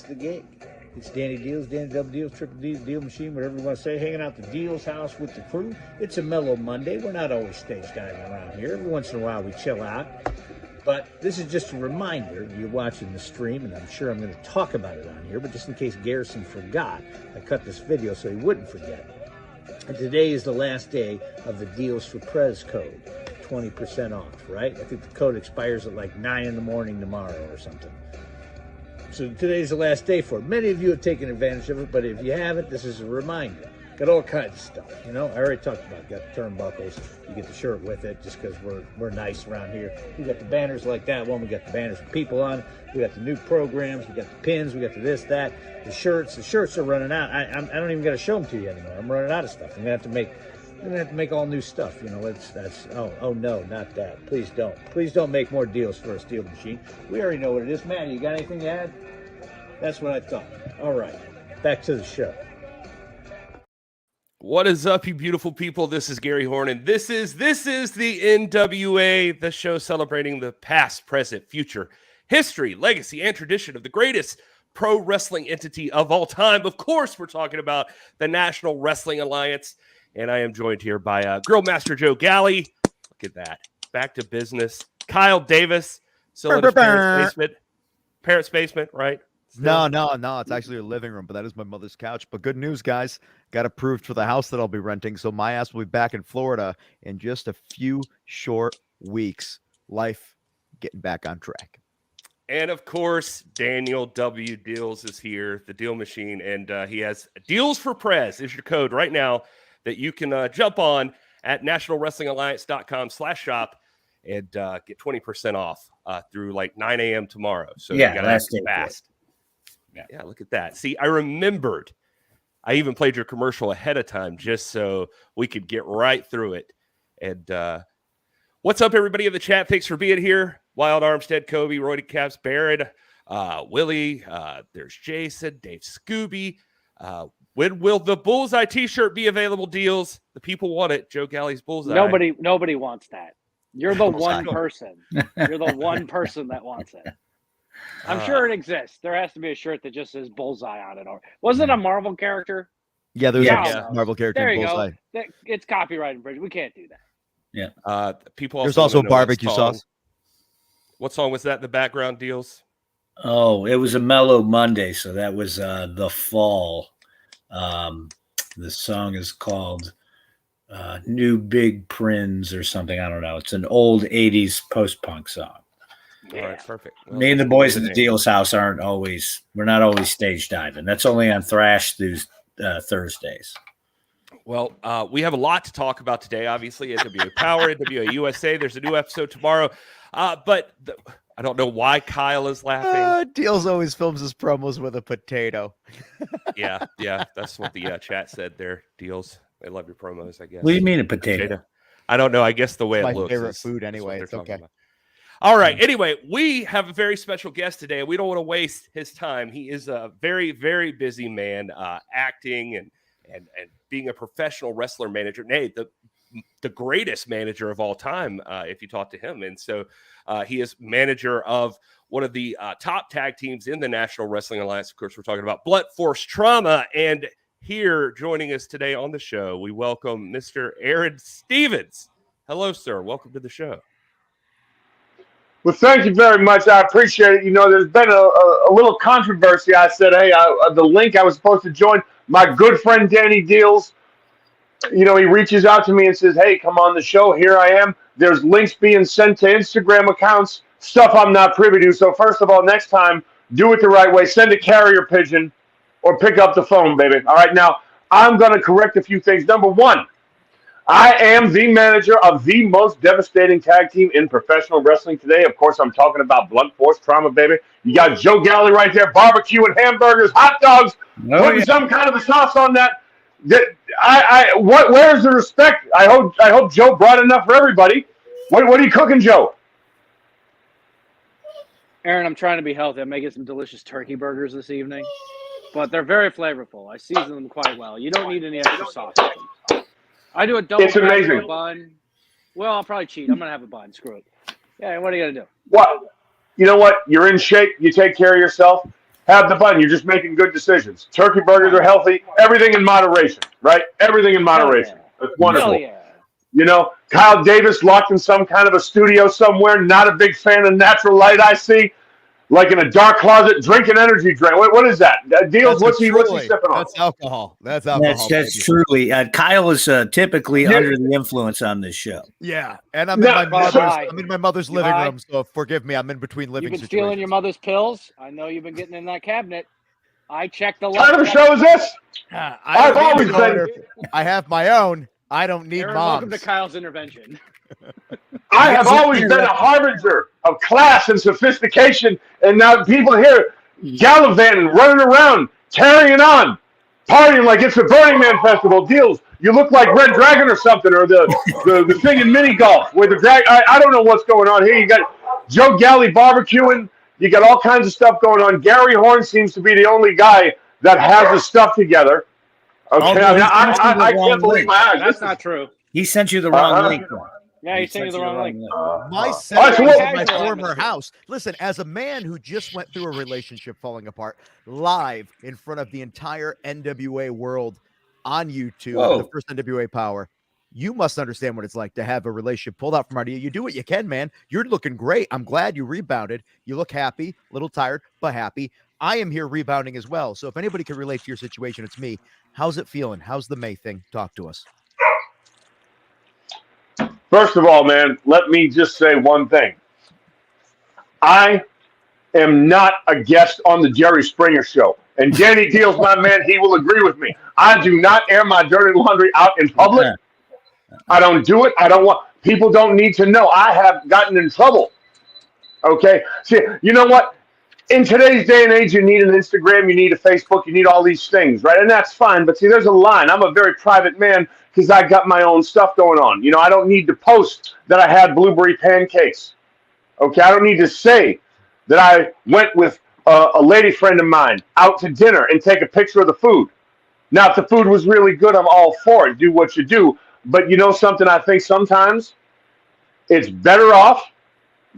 the gig. It's Danny Dealz, Danny Dealz, Triple D, the Deal Machine, whatever you want to say, hanging out the Dealz house with the crew. It's a mellow Monday. We're not always stage diving around here. Every once in a while we chill out. But this is just a reminder, you're watching the stream, and I'm sure I'm going to talk about it on here, but just in case Garrison forgot, I cut this video so he wouldn't forget. And today is the last day of the Deals for Prez code, 20% off, right? I think the code expires at like 9 in the morning tomorrow or something. So today's the last day for it. Many of you have taken advantage of it, but if you haven't, this is a reminder. Got all kinds of stuff, you know. I already talked about it. Got the turnbuckles. You get the shirt with it just because we're nice around here. We got the banners like that one. We got the banners with people on it. We got the new programs. We got the pins. We got the this, that. The shirts. The shirts are running out. I don't even got to show them to you anymore. I'm running out of stuff. I'm gonna have to make all new stuff. You know, oh no, not that. Please don't make more deals for a Steel Machine. We already know what it is. Matt, you got anything to add? That's what I thought. All right, back to the show. What is up, you beautiful people? This is Gary Horne, and this is the NWA, the show celebrating the past, present, future, history, legacy, and tradition of the greatest pro wrestling entity of all time. Of course, we're talking about the National Wrestling Alliance, and I am joined here by Grill Master Joe Galli. Look at that. Back to business. Kyle Davis, still in his parents' basement, right? Still? No. It's actually a living room, but that is my mother's couch. But good news, guys. Got approved for the house that I'll be renting. So my ass will be back in Florida in just a few short weeks. Life getting back on track. And of course, Daniel W. Dealz is here, the Deal Machine. And he has Deals for Prez is your code right now that you can jump on at nationalwrestlingalliance.com/shop and get 20% off through like 9 a.m. tomorrow. So yeah, you got to act fast. Yeah, look at that. See, I remembered. I even played your commercial ahead of time just so we could get right through it. And what's up, everybody in the chat? Thanks for being here. Wild Armstead, Kobe, Roy Caps, Barrett, Willie. There's Jason, Dave Scooby. When will the Bullseye T-shirt be available? Deals. The people want it. Joe Galli's Bullseye. Nobody wants that. You're the one person. You're the one person that wants it. I'm sure it exists. There has to be a shirt that just says Bullseye on it. Or wasn't it a Marvel character? Yeah, there's a Marvel character there in you Bullseye. Go. It's copyright infringement. We can't do that. Yeah. People. There's also barbecue sauce. What song was that in the background, Deals? Oh, it was a mellow Monday, so that was The Fall. The song is called New Big Prince or something. I don't know. It's an old 80s post-punk song. Yeah. All right, perfect. Well, me and the boys at the Dealz house we're not always stage diving. That's only on Thrash through Thursdays. Well, we have a lot to talk about today, obviously. NWA Power, NWA USA. There's a new episode tomorrow. But I don't know why Kyle is laughing. Dealz always films his promos with a potato. Yeah. That's what the chat said there, Dealz. They love your promos, I guess. What do you mean a potato? I don't know. I guess the way my it looks. My favorite food anyway. It's okay. About. All right. Anyway, we have a very special guest today. We don't want to waste his time. He is a very, very busy man, acting and being a professional wrestler manager. Nay, the greatest manager of all time, if you talk to him. And so he is manager of one of the top tag teams in the National Wrestling Alliance. Of course, we're talking about Blunt Force Trauma. And here joining us today on the show, we welcome Mr. Aron Stevens. Hello, sir. Welcome to the show. Well, thank you very much. I appreciate it. You know, there's been a little controversy. I said, hey, the link I was supposed to join, my good friend Danny Dealz, you know, he reaches out to me and says, hey, come on the show. Here I am. There's links being sent to Instagram accounts, stuff I'm not privy to. So first of all, next time, do it the right way. Send a carrier pigeon or pick up the phone, baby. All right, now, I'm going to correct a few things. Number one, I am the manager of the most devastating tag team in professional wrestling today. Of course, I'm talking about Blunt Force Trauma, baby. You got Joe Galli right there, barbecue and hamburgers, hot dogs, putting some kind of a sauce on that. Where's the respect? I hope Joe brought enough for everybody. What are you cooking, Joe? Aaron, I'm trying to be healthy. I'm making some delicious turkey burgers this evening, but they're very flavorful. I season them quite well. You don't need any extra sauce with them. I do a double bun. Well, I'll probably cheat. I'm going to have a bun. Screw it. Yeah, what are you going to do? What? You know what? You're in shape. You take care of yourself. have the button. You're just making good decisions. Turkey burgers are healthy. Everything in moderation, right? Everything in moderation. That's wonderful. Hell yeah. You know, Kyle Davis locked in some kind of a studio somewhere. Not a big fan of natural light, I see. Like in a dark closet, drinking energy drink. What is that? Dealz, what's he sipping on? That's alcohol. That's alcohol. That's truly. Kyle is typically under the influence on this show. Yeah, and I'm in my mother's living room, so forgive me. I'm in between living You've been situations. stealing your mother's pills. I know you've been getting in that cabinet. I checked the. What kind of a show is this? I've always been. I have my own. I don't need Aaron, moms. welcome to Kyle's intervention. I have always been a harbinger of class and sophistication, and now people here gallivanting, running around, carrying on, partying like it's a Burning Man festival. Dealz, you look like Red Dragon or something, or the thing in mini golf where the drag. I don't know what's going on here. You got Joe Galli barbecuing. You got all kinds of stuff going on. Gary Horne seems to be the only guy that has the stuff together. Okay, I can't believe my eyes. That's not true. He sent you the wrong link. Yeah, he sent you the wrong link. My setup my former house. Listen, as a man who just went through a relationship falling apart live in front of the entire NWA world on YouTube, the first NWA Power, you must understand what it's like to have a relationship pulled out from under you. You do what you can, man. You're looking great. I'm glad you rebounded. You look happy, a little tired, but happy. I am here rebounding as well. So if anybody can relate to your situation, it's me. How's it feeling? How's the May thing? Talk to us. First of all, man, let me just say one thing. I am not a guest on the Jerry Springer show. And Danny Dealz, my man, he will agree with me. I do not air my dirty laundry out in public. I don't do it. I don't want, people don't need to know. I have gotten in trouble. Okay? See, you know what? In today's day and age, you need an Instagram, you need a Facebook, you need all these things, right? And that's fine. But see, there's a line. I'm a very private man because I got my own stuff going on. You know, I don't need to post that I had blueberry pancakes. Okay, I don't need to say that I went with a lady friend of mine out to dinner and take a picture of the food. Now, if the food was really good, I'm all for it. Do what you do. But you know something, I think sometimes it's better off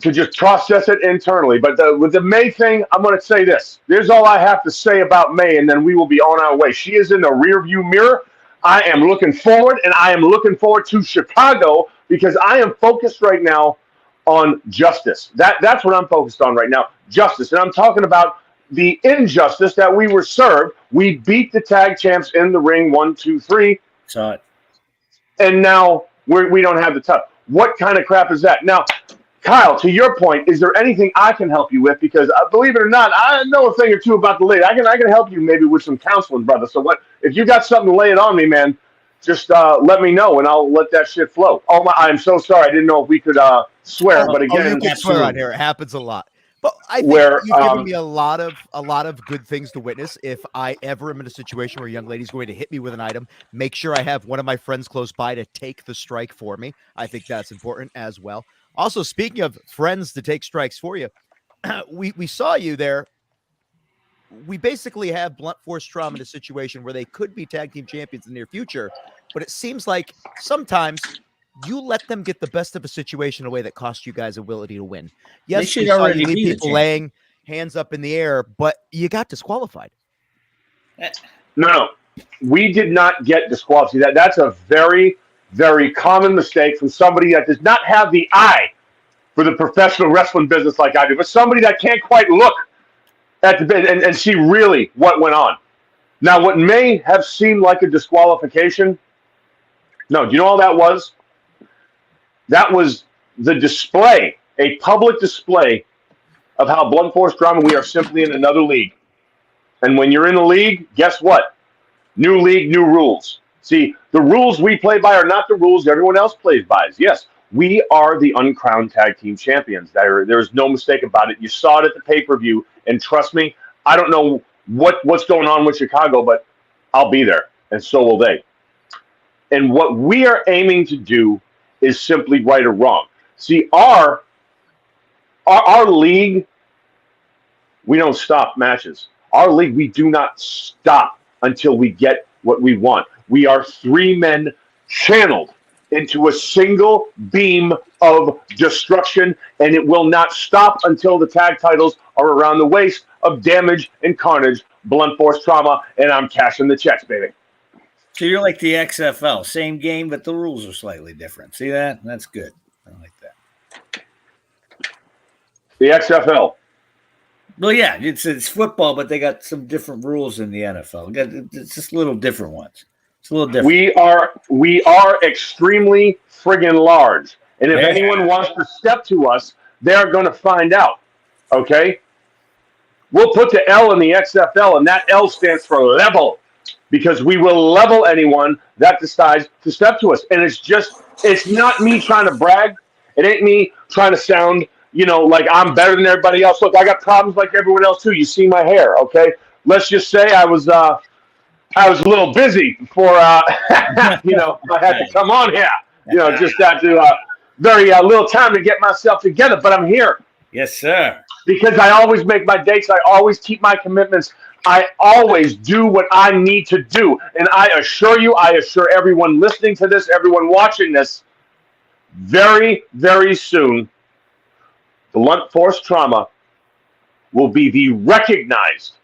to just process it internally. But with the May thing, I'm going to say this. Here's all I have to say about May, and then we will be on our way. She is in the rearview mirror. I am looking forward, and I am looking forward to Chicago because I am focused right now on justice. That's what I'm focused on right now, justice. And I'm talking about the injustice that we were served. We beat the tag champs in the ring, 1, 2, 3. Saw it. And now we don't have the time. What kind of crap is that? Now, Kyle, to your point, is there anything I can help you with? Because believe it or not, I know a thing or two about the lady. I can help you maybe with some counseling, brother. So what if you got something to lay it on me, man? Just let me know, and I'll let that shit flow. Oh my! I'm so sorry. I didn't know if we could swear, but again, you can swear on here. It happens a lot. But I think you've given me a lot of good things to witness. If I ever am in a situation where a young lady's going to hit me with an item, make sure I have one of my friends close by to take the strike for me. I think that's important as well. Also, speaking of friends to take strikes for you, we saw you there. We basically have Blunt Force Trauma in a situation where they could be tag team champions in the near future, but it seems like sometimes you let them get the best of a situation in a way that costs you guys ability to win. Yes, you saw you leave people laying hands up in the air, but you got disqualified. No, we did not get disqualified. That's a very, very common mistake from somebody that does not have the eye for the professional wrestling business like I do, but somebody that can't quite look at the bit and see really what went on. Now, what may have seemed like a disqualification, no, do you know all that was? That was the display, a public display of how Blunt Force Drama, we are simply in another league. And when you're in a league, guess what? New league, new rules. See, the rules we play by are not the rules everyone else plays by. Yes, we are the uncrowned tag team champions. There's no mistake about it. You saw it at the pay-per-view, and trust me, I don't know what's going on with Chicago, but I'll be there, and so will they. And what we are aiming to do is simply right or wrong. See, our league, we don't stop matches. Our league, we do not stop until we get what we want. We are 3 men channeled into a single beam of destruction, and it will not stop until the tag titles are around the waist of damage and carnage, blunt force trauma, and I'm cashing the checks, baby. So you're like the XFL, same game, but the rules are slightly different. See that? That's good. I like that. The XFL. Well, yeah, it's football, but they got some different rules in the NFL. It's just little different ones. It's a little different. We are extremely friggin' large, and if anyone wants to step to us, they're going to find out. Okay, we'll put the L in the XFL, and that L stands for level, because we will level anyone that decides to step to us. And it's not me trying to brag. It ain't me trying to sound, like I'm better than everybody else. Look, I got problems like everyone else too. You see my hair, okay? Let's just say I was a little busy before, I had to come on here. Just had to very little time to get myself together. But I'm here. Yes, sir. Because I always make my dates. I always keep my commitments. I always do what I need to do. And I assure everyone listening to this, everyone watching this, very, very soon, blunt force trauma will be the recognized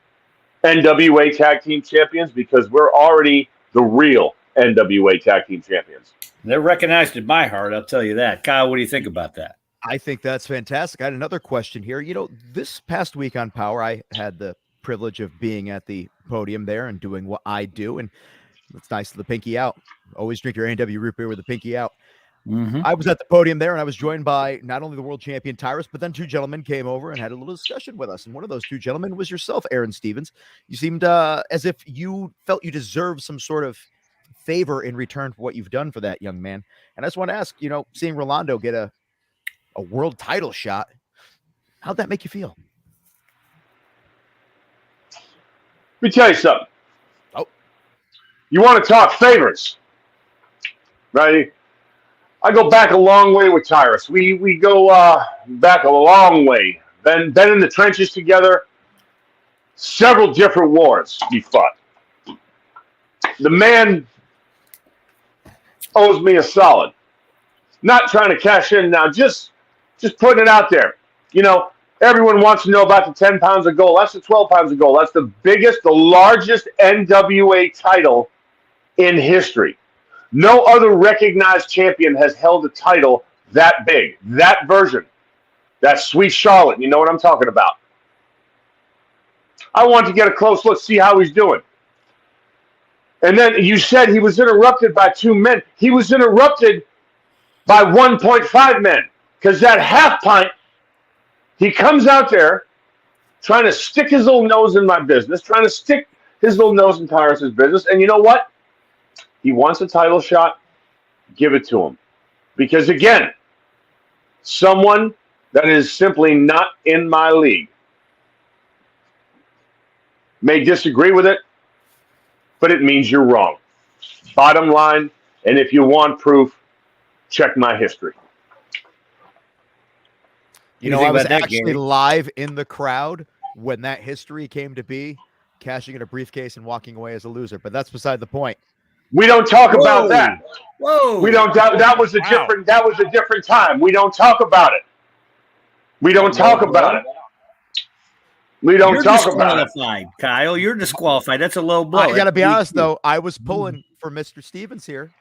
NWA Tag Team Champions, because we're already the real NWA Tag Team Champions. They're recognized in my heart, I'll tell you that. Kyle, what do you think about that? I think that's fantastic. I had another question here. This past week on Power, I had the privilege of being at the podium there and doing what I do, and it's nice to the pinky out. Always drink your NW root beer with the pinky out. Mm-hmm. I was at the podium there, and I was joined by not only the world champion Tyrus, but then two gentlemen came over and had a little discussion with us. And one of those two gentlemen was yourself, Aron Stevens. You seemed as if you felt you deserved some sort of favor in return for what you've done for that young man. And I just want to ask, seeing Rolando get a world title shot, how'd that make you feel? Let me tell you something. Oh. You want to talk favorites, right? I go back a long way with Tyrus. We go back a long way. Been in the trenches together. Several different wars we fought. The man owes me a solid. Not trying to cash in now, just putting it out there. Everyone wants to know about the 10 pounds of gold. That's the 12 pounds of gold. That's the biggest, the largest NWA title in history. No other recognized champion has held a title that big, that version. That Sweet Charlotte, you know what I'm talking about. I want to get a close look, see how he's doing. And then you said he was interrupted by two men. He was interrupted by 1.5 men, because that half pint, he comes out there trying to stick his little nose in my business, trying to stick his little nose in Tyrus's business. And you know what? He wants a title shot. Give it to him. Because, again, someone that is simply not in my league may disagree with it, but it means you're wrong. Bottom line, and if you want proof, check my history. I was actually live in the crowd when that history came to be, cashing in a briefcase and walking away as a loser. But that's beside the point. We don't talk about that. Whoa! We don't. That was a different. That was a different time. We don't talk about it. We don't talk about it. We don't talk about it. You're disqualified, Kyle. You're disqualified. That's a low blow. I got to be honest, though. I was pulling for Mr. Stevens here.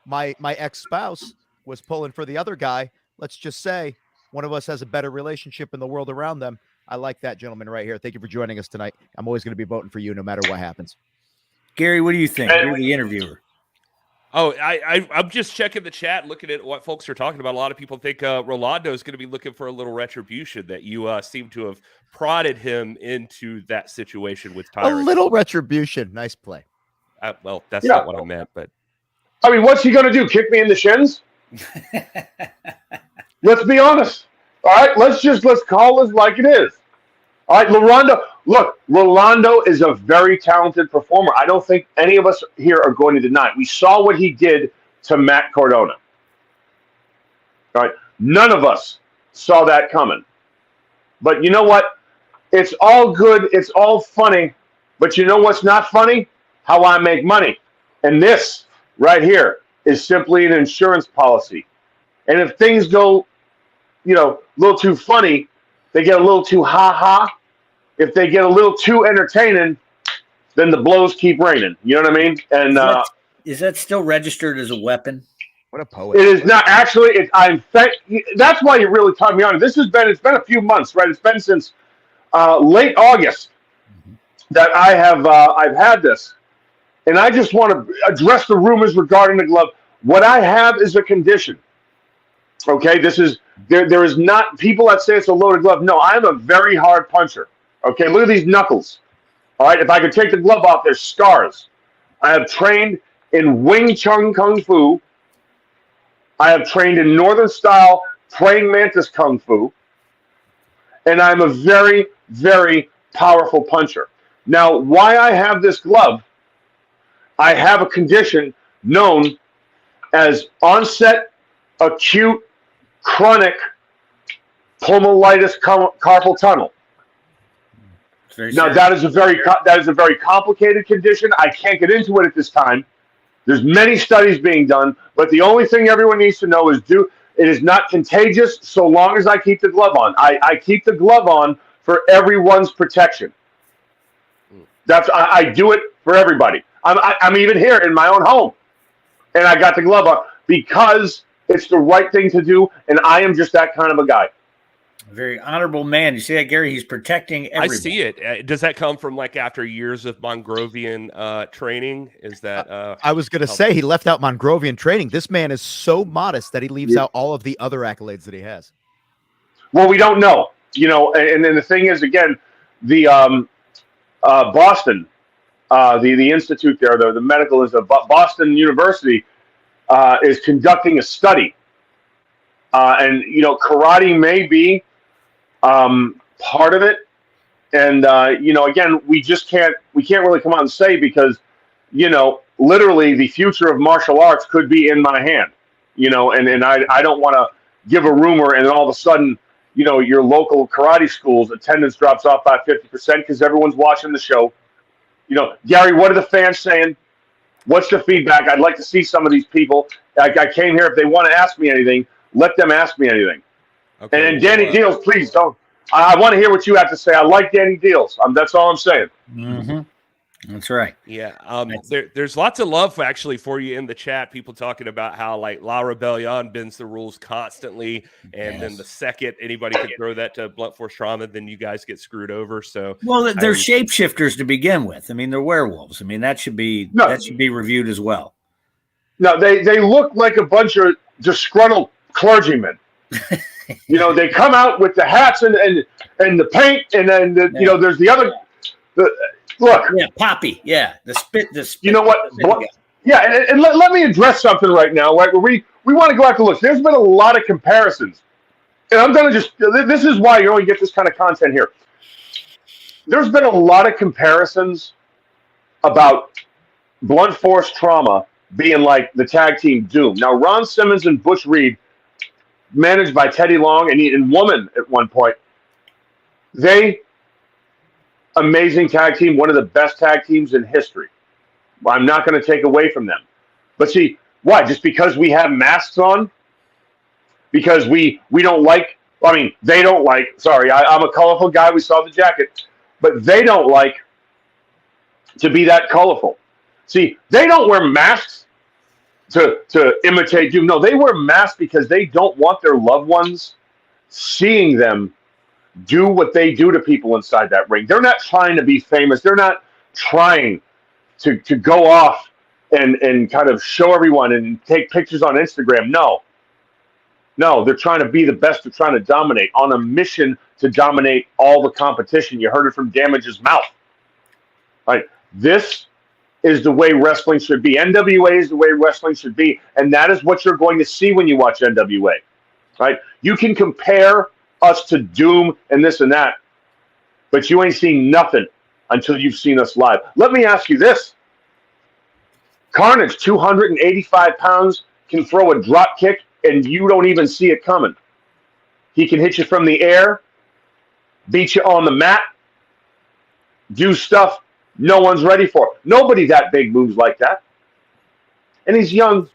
My ex-spouse was pulling for the other guy. Let's just say one of us has a better relationship in the world around them. I like that gentleman right here. Thank you for joining us tonight. I'm always going to be voting for you no matter what happens. Gary, what do you think? You're the interviewer. Oh, I'm just checking the chat, looking at what folks are talking about. A lot of people think Rolando is going to be looking for a little retribution, that you seem to have prodded him into that situation with Tyrus. A little retribution. Nice play. Well, that's not what I meant, but I mean, what's he going to do? Kick me in the shins? Let's be honest. All right, let's call this like it is. All right, Rolando is a very talented performer. I don't think any of us here are going to deny it. We saw what he did to Matt Cardona. All right, none of us saw that coming. But you know what? It's all good. It's all funny. But you know what's not funny? How I make money. And this right here is simply an insurance policy. And if things go, a little too funny, they get a little too ha-ha, if they get a little too entertaining, then the blows keep raining. You know what I mean? And is that still registered as a weapon? What a poet. it is not actually. That's why you really taught me on it. It's been a few months, right? It's been since late August that I've had this, and I just want to address the rumors regarding the glove. What I have is a condition. Okay, this is there is not people that say it's a loaded glove. No, I'm a very hard puncher. Okay, look at these knuckles. All right, if I could take the glove off, there's scars. I have trained in Wing Chun Kung Fu. I have trained in Northern style praying mantis Kung Fu. And I'm a very, very powerful puncher. Now, why I have this glove, I have a condition known as onset acute chronic pulmonologitis carpal tunnel. Now that is a very complicated condition. I can't get into it at this time. There's many studies being done, but the only thing everyone needs to know is it is not contagious so long as I keep the glove on. I keep the glove on for everyone's protection. I do it for everybody. I'm even here in my own home, and I got the glove on because it's the right thing to do, and I am just that kind of a guy. A very honorable man. You see that, Gary? He's protecting everybody. I see it. Does that come from like after years of Mongrovian training? Is that I was going to say he left out Mongrovian training. This man is so modest that he leaves out all of the other accolades that he has. Well, we don't know, and then the thing is, again, the Boston, the institute there, the medical is Boston University is conducting a study, and karate may be part of it, and again, we can't really come out and say because literally the future of martial arts could be in my hand, and I don't want to give a rumor and then all of a sudden your local karate school's attendance drops off by 50% because everyone's watching the show. Gary, what are the fans saying? What's the feedback? I'd like to see some of these people. I came here. If they want to ask me anything, let them ask me anything. Okay, and Danny Dealz, please don't. I want to hear what you have to say. I like Danny Dealz. That's all I'm saying. Mm-hmm. That's right. Yeah. There's lots of love actually for you in the chat. People talking about how like La Rebellion bends the rules constantly, and then the second anybody could throw that to blunt force trauma, then you guys get screwed over. So they're shapeshifters to begin with. I mean, they're werewolves. I mean, that should be reviewed as well. No, they look like a bunch of disgruntled clergymen. They come out with the hats and the paint, and then there's the other. Look. Yeah, Poppy. Yeah, the spit. You know what? Yeah, and let me address something right now. Right, where we want to go out to look. There's been a lot of comparisons, and I'm going to this is why you only get this kind of content here. There's been a lot of comparisons about blunt force trauma being like the tag team Doom. Now, Ron Simmons and Butch Reed, managed by Teddy Long and Woman at one point, amazing tag team, one of the best tag teams in history. I'm not going to take away from them. But see, why? Just because we have masks on? Because we don't like, they don't like, sorry, I'm a colorful guy, we saw the jacket, but they don't like to be that colorful. See, they don't wear masks to imitate Doom. No, they wear masks because they don't want their loved ones seeing them do what they do to people inside that ring. They're not trying to be famous. They're not trying to go off and kind of show everyone and take pictures on Instagram. No, they're trying to be the best. They're trying to dominate on a mission to dominate all the competition. You heard it from Damage's mouth. Right? This is the way wrestling should be. NWA is the way wrestling should be, and that is what you're going to see when you watch NWA. Right? You can compare us to Doom and this and that, but you ain't seen nothing until you've seen us live. Let me ask you this. Carnage, 285 pounds, can throw a drop kick and you don't even see it coming. He can hit you from the air, beat you on the mat, do stuff no one's ready for. Nobody that big moves like that. And he's young,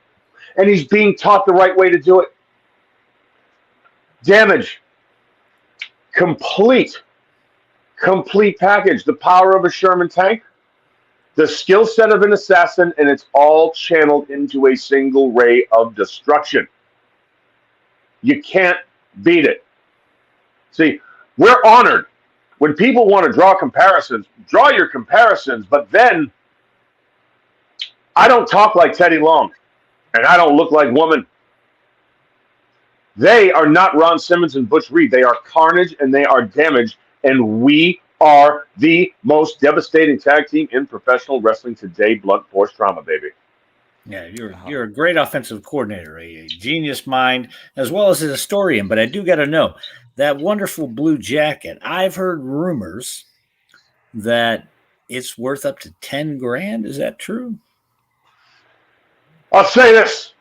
and he's being taught the right way to do it. Damage. Complete complete package. The power of a Sherman tank, the skill set of an assassin, and it's all channeled into a single ray of destruction. You can't beat it. See, we're honored. When people want to draw comparisons, draw your comparisons, but then I don't talk like Teddy Long, and I don't look like Woman. They are not Ron Simmons and Butch Reed. They are Carnage, and they are Damage, and we are the most devastating tag team in professional wrestling today. Blunt force trauma, baby. Yeah, you're a great offensive coordinator, a genius mind, as well as a historian. But I do got to know that wonderful blue jacket. I've heard rumors that it's worth up to 10 grand. Is that true? I'll say this,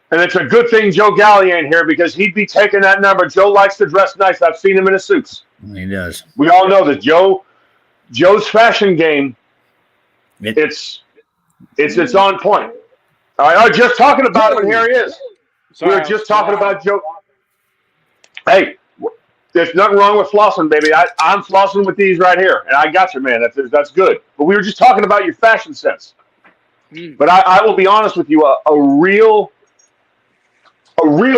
and it's a good thing Joe Galli ain't here because he'd be taking that number. Joe likes to dress nice. I've seen him in his suits. He does. We all know that Joe's fashion game. It's on point. All right, just talking about it, and here he is. We were just talking about Joe. Hey, there's nothing wrong with flossing, baby. I'm flossing with these right here, and I got you, man. That's good. But we were just talking about your fashion sense. But I will be honest with you, a real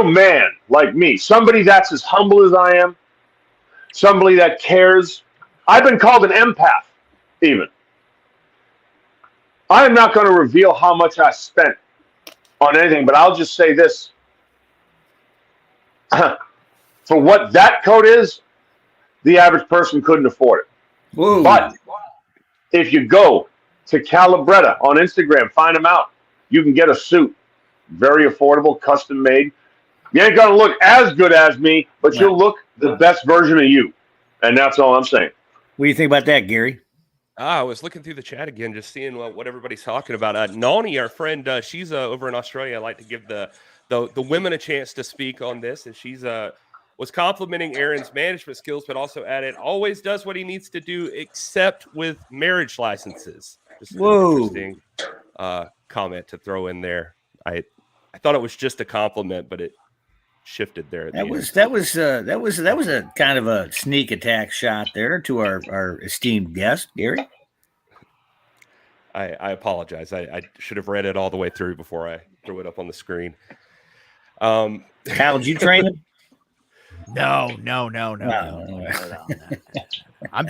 man like me, somebody that's as humble as I am, somebody that cares. I've been called an empath, even. I am not going to reveal how much I spent on anything, but I'll just say this. For what that coat is, the average person couldn't afford it. Whoa. But if you go to Calabretta on Instagram, find them out. You can get a suit. Very affordable, custom made. You ain't going to look as good as me, but you'll look the best version of you. And that's all I'm saying. What do you think about that, Gary? I was looking through the chat again, just seeing what everybody's talking about. Nani, our friend, she's over in Australia. I'd like to give the women a chance to speak on this. And she's was complimenting Aron's management skills, but also added, always does what he needs to do, except with marriage licenses. Just an interesting comment to throw in there. I thought it was just a compliment, but it shifted there. That was a kind of a sneak attack shot there to our esteemed guest, Gary. I apologize. I should have read it all the way through before I threw it up on the screen. How did you train him? No. I'm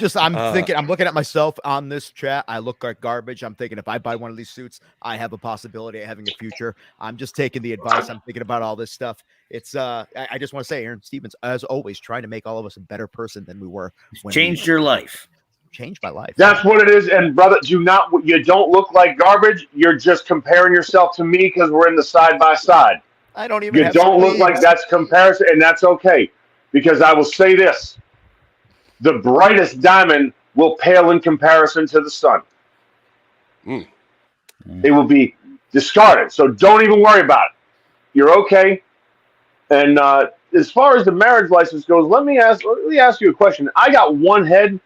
thinking, I'm looking at myself on this chat. I look like garbage. I'm thinking if I buy one of these suits, I have a possibility of having a future. I'm just taking the advice. I'm thinking about all this stuff. It's I just want to say, Aron Stevens, as always, trying to make all of us a better person than we were. Changed your life. Changed my life. That's what it is. And brother, you don't look like garbage. You're just comparing yourself to me because we're in the side by side. I don't even. You don't look like that's comparison, and that's okay. Because I will say this, the brightest diamond will pale in comparison to the sun. It will be discarded. So don't even worry about it. You're okay. And as far as the marriage license goes, let me ask you a question. I got one head.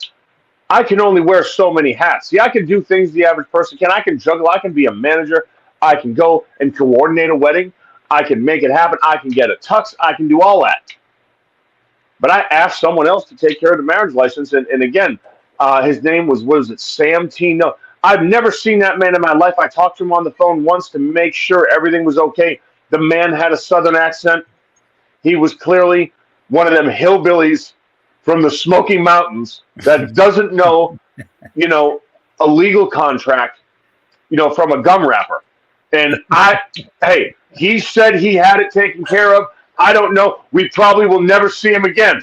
I can only wear so many hats. See, I can do things the average person can. I can juggle. I can be a manager. I can go and coordinate a wedding. I can make it happen. I can get a tux. I can do all that. But I asked someone else to take care of the marriage license. And again, his name was it Sam T? No, I've never seen that man in my life. I talked to him on the phone once to make sure everything was okay. The man had a Southern accent. He was clearly one of them hillbillies from the Smoky Mountains that doesn't know, a legal contract, from a gum wrapper. And he said he had it taken care of. I don't know. We probably will never see him again.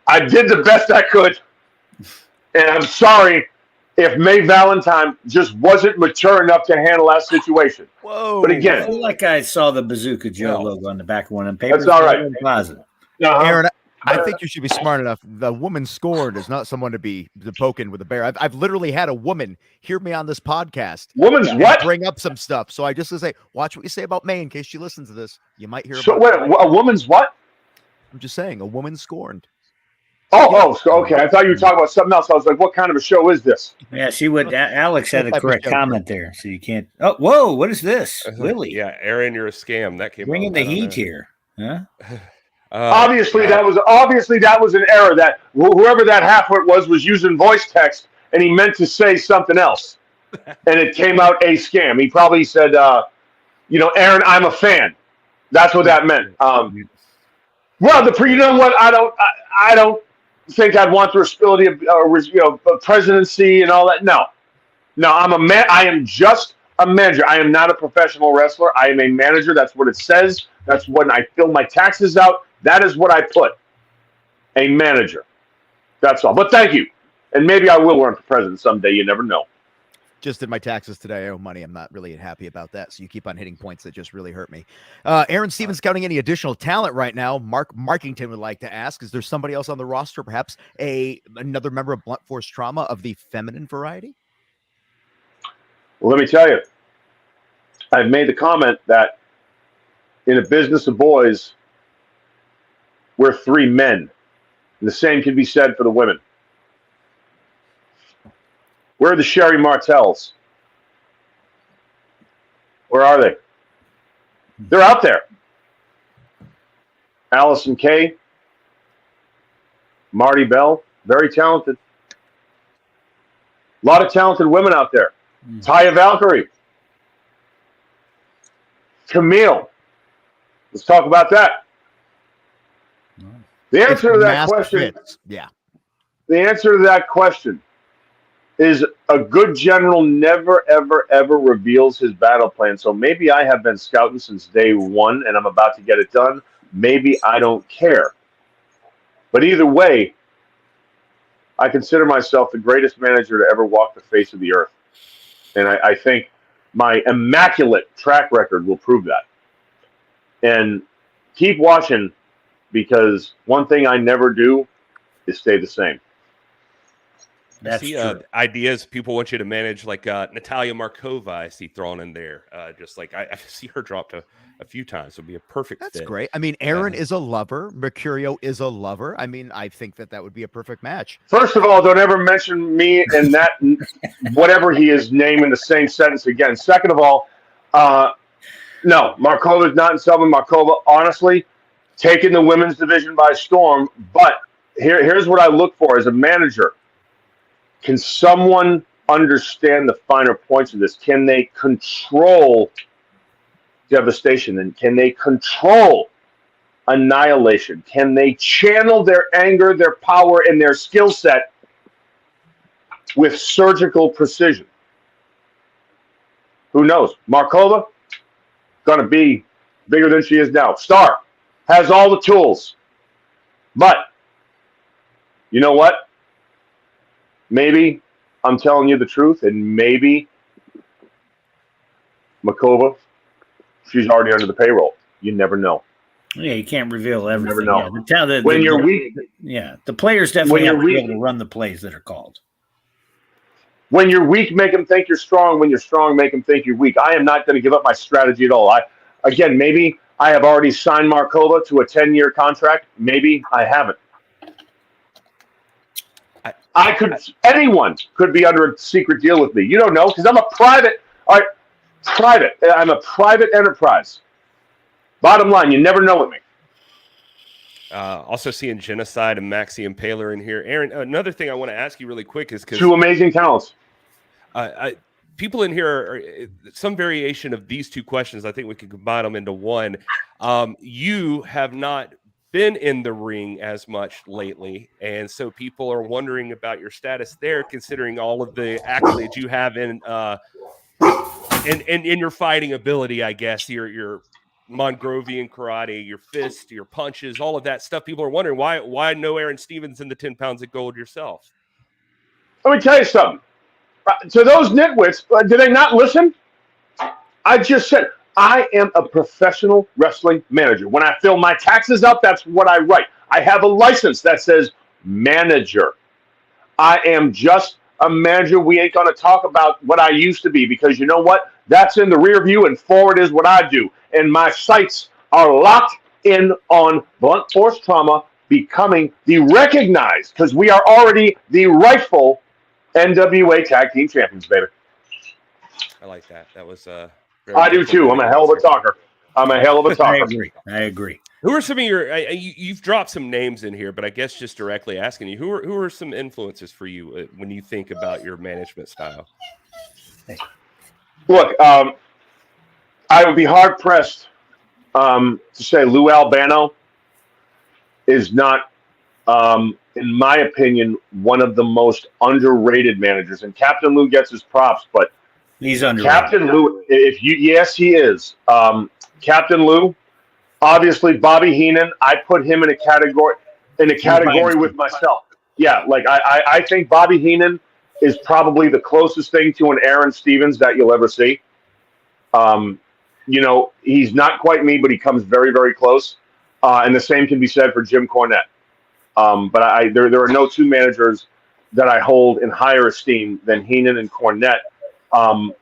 I did the best I could. And I'm sorry if May Valentine just wasn't mature enough to handle that situation. Whoa. But again. I feel like I saw the Bazooka Joe logo on the back of one of them papers. That's all right. Aaron, I think you should be smart enough. The woman scorned is not someone to be poking with a bear. I've literally had a woman hear me on this podcast. Woman's what? Bring up some stuff. So I just say, watch what you say about May in case she listens to this. You might hear. So wait, a woman's what? I'm just saying, a woman scorned. Oh, okay. I thought you were talking about something else. I was like, what kind of a show is this? Yeah, she would. Alex had a correct comment there, so you can't. Oh, whoa! What is this, Willie? Yeah, Aron, you're a scam. That came bringing the heat here, huh? Obviously, that was an error. That whoever that halfwit was using voice text, and he meant to say something else, and it came out a scam. He probably said, Aaron, I'm a fan. That's what that meant. Well, you know what? I don't think I'd want the responsibility of presidency and all that. No, I'm a man. I am just a manager. I am not a professional wrestler. I am a manager. That's what it says. That's when I fill my taxes out. That is what I put. A manager. That's all. But thank you. And maybe I will run for president someday. You never know. Just did my taxes today. I owe money. I'm not really happy about that. So you keep on hitting points that just really hurt me. Aron Stevens scouting any additional talent right now. Mark Markington would like to ask, is there somebody else on the roster, perhaps another member of Blunt Force Trauma of the feminine variety? Well, let me tell you, I've made the comment that in a business of boys, we're 3 men. And the same can be said for the women. Where are the Sherry Martells? Where are they? They're out there. Allison Kay, Marty Bell, very talented. A lot of talented women out there. Taya Valkyrie. Camille. Let's talk about that. The answer to that question, the answer to that question is a good general never, ever, ever reveals his battle plan. So maybe I have been scouting since day one and I'm about to get it done. Maybe I don't care. But either way, I consider myself the greatest manager to ever walk the face of the earth. And I think my immaculate track record will prove that. And keep watching, because one thing I never do is stay the same. I see ideas. People want you to manage like Natalia Markova. I see thrown in there. Just like I see her dropped a few times. It'll be a perfect fit. That's great. I mean, Aaron is a lover. Mercurio is a lover. I mean, I think that would be a perfect match. First of all, don't ever mention me and that whatever he is named in the same sentence again. Second of all, no, Markova is not in Southern Markova. Honestly, taking the women's division by storm. But here's what I look for as a manager. Can someone understand the finer points of this? Can they control devastation? And can they control annihilation? Can they channel their anger, their power, and their skill set with surgical precision? Who knows? Markova, going to be bigger than she is now. Star, has all the tools. But, you know what? Maybe I'm telling you the truth, and maybe Markova, she's already under the payroll. You never know. Yeah, you can't reveal everything. You never know. Yeah, when you're weak. Yeah, the players definitely have to be able to run the plays that are called. When you're weak, make them think you're strong. When you're strong, make them think you're weak. I am not going to give up my strategy at all. Maybe I have already signed Markova to a 10-year contract. Maybe I haven't. Anyone could be under a secret deal with me. You don't know, because I'm a private. All right, private. I'm a private enterprise. Bottom line, you never know with me. Also seeing Genocide and Maxi Impaler in here. Aaron, another thing I want to ask you really quick is because 2 amazing talents. People in here are some variation of these 2 questions. I think we could combine them into one. You have not been in the ring as much lately, and so people are wondering about your status there, considering all of the accolades you have in your fighting ability. I guess your Mongrovian karate, your fist, your punches, all of that stuff. People are wondering why no Aron Stevens in the 10 pounds of gold yourself. Let me tell you something. To those nitwits, did they not listen? I just said, I am a professional wrestling manager. When I fill my taxes up, that's what I write. I have a license that says manager. I am just a manager. We ain't going to talk about what I used to be, because you know what? That's in the rear view, and forward is what I do. And my sights are locked in on Blunt Force Trauma becoming the recognized, because we are already the rightful NWA Tag Team Champions, baby. I like that. That was I do too. I'm a hell of a talker. I'm a hell of a talker. I agree. Who are some of your? You've dropped some names in here, but I guess just directly asking you, who are some influences for you when you think about your management style? Look, I would be hard pressed to say Lou Albano is not, in my opinion, one of the most underrated managers. And Captain Lou gets his props, but he's underrated. Captain Lou, yes, he is. Captain Lou, obviously Bobby Heenan. I put him in a category with myself. Yeah, like I think Bobby Heenan is probably the closest thing to an Aron Stevens that you'll ever see. He's not quite me, but he comes very, very close. And the same can be said for Jim Cornette. But there are no two managers that I hold in higher esteem than Heenan and Cornette. And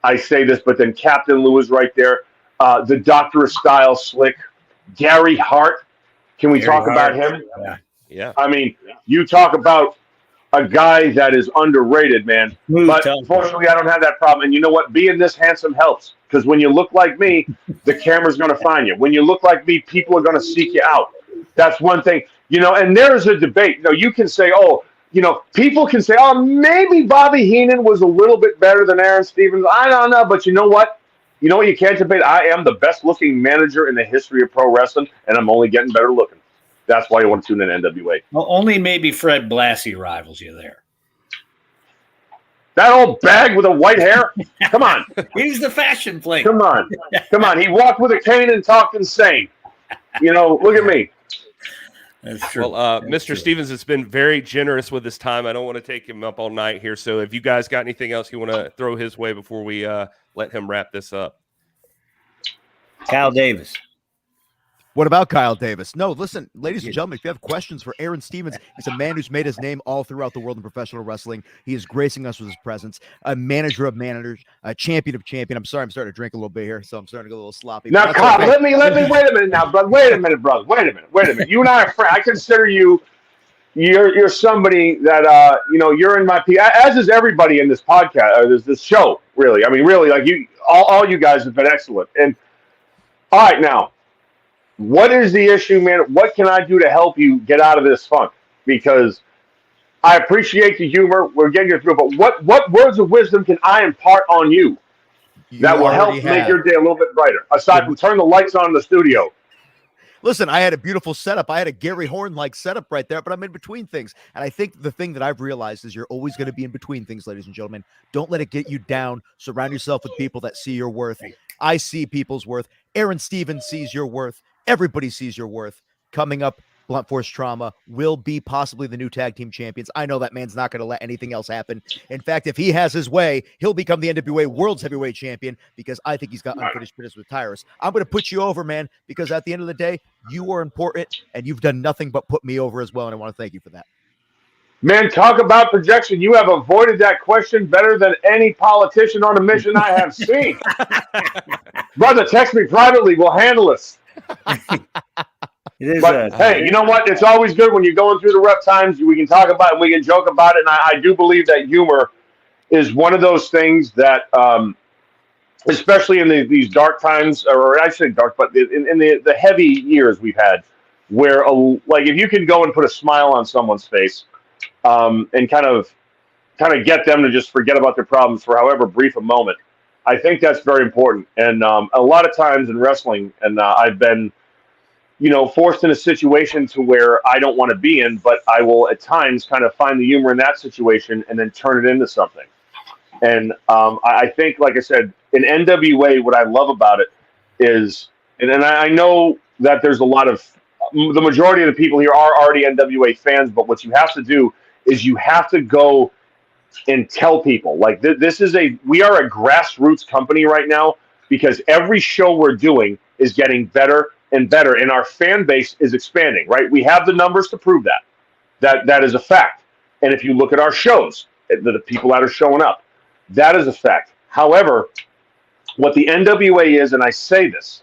I say this, but then Captain Lou is right there. The Doctor of Style, Slick. Gary Hart. Can we talk about him? Yeah. I mean, you talk about a guy that is underrated, man. But fortunately, I don't have that problem. And you know what? Being this handsome helps. Because when you look like me, the camera's going to find you. When you look like me, people are going to seek you out. That's one thing. And there's a debate. You can say, people can say, maybe Bobby Heenan was a little bit better than Aron Stevens. I don't know. But you know what? You can't debate. I am the best-looking manager in the history of pro wrestling, and I'm only getting better looking. That's why you want to tune in NWA. Well, only maybe Fred Blassie rivals you there. That old bag with the white hair? Come on. He's the fashion plate. Come on. He walked with a cane and talked insane. Look at me. That's true. Well, Mr. Stevens has been very generous with his time. I don't want to take him up all night here. So if you guys got anything else you want to throw his way before we let him wrap this up. Kyle Davis. What about Kyle Davis? No, listen, ladies and gentlemen, if you have questions for Aron Stevens, he's a man who's made his name all throughout the world in professional wrestling. He is gracing us with his presence, a manager of managers, a champion of champion. I'm sorry, I'm starting to drink a little bit here, so I'm starting to get a little sloppy. Now, Kyle, let me wait a minute now, brother. Wait a minute, brother. Wait a minute. You and I are friends. I consider you're somebody that you're in my as is everybody in this podcast or this show. Really, I mean, really, like all you guys have been excellent. And all right, now. What is the issue, man? What can I do to help you get out of this funk? Because I appreciate the humor. We're getting you through. But what words of wisdom can I impart on you that will help make your day a little bit brighter? Aside from turn the lights on in the studio. Listen, I had a beautiful setup. I had a Gary Horne-like setup right there, but I'm in between things. And I think the thing that I've realized is you're always going to be in between things, ladies and gentlemen. Don't let it get you down. Surround yourself with people that see your worth. I see people's worth. Aron Stevens sees your worth. Everybody sees your worth. Coming up, Blunt Force Trauma will be possibly the new tag team champions. I know that man's not going to let anything else happen. In fact, if he has his way, he'll become the NWA World's Heavyweight Champion because I think he's got unfinished business with Tyrus. I'm going to put you over, man, because at the end of the day, you are important, and you've done nothing but put me over as well, and I want to thank you for that. Man, talk about projection. You have avoided that question better than any politician on a mission I have seen. Brother, text me privately. We'll handle this. Hey, you know what? It's always good when you're going through the rough times. We can talk about it. We can joke about it. And I do believe that humor is one of those things that, especially in these dark times, or I say dark, but in the heavy years we've had, where if you can go and put a smile on someone's face, and kind of get them to just forget about their problems for however brief a moment. I think that's very important. And a lot of times in wrestling, and I've been, forced in a situation to where I don't want to be in, but I will at times kind of find the humor in that situation and then turn it into something. And I think, like I said, in NWA, what I love about it is, and I know that there's the majority of the people here are already NWA fans, but what you have to do is you have to go and tell people, like, we are a grassroots company right now because every show we're doing is getting better and better, and our fan base is expanding, right? We have the numbers to prove that is a fact. And if you look at our shows, the people that are showing up, that is a fact. However, what the NWA is, and I say this,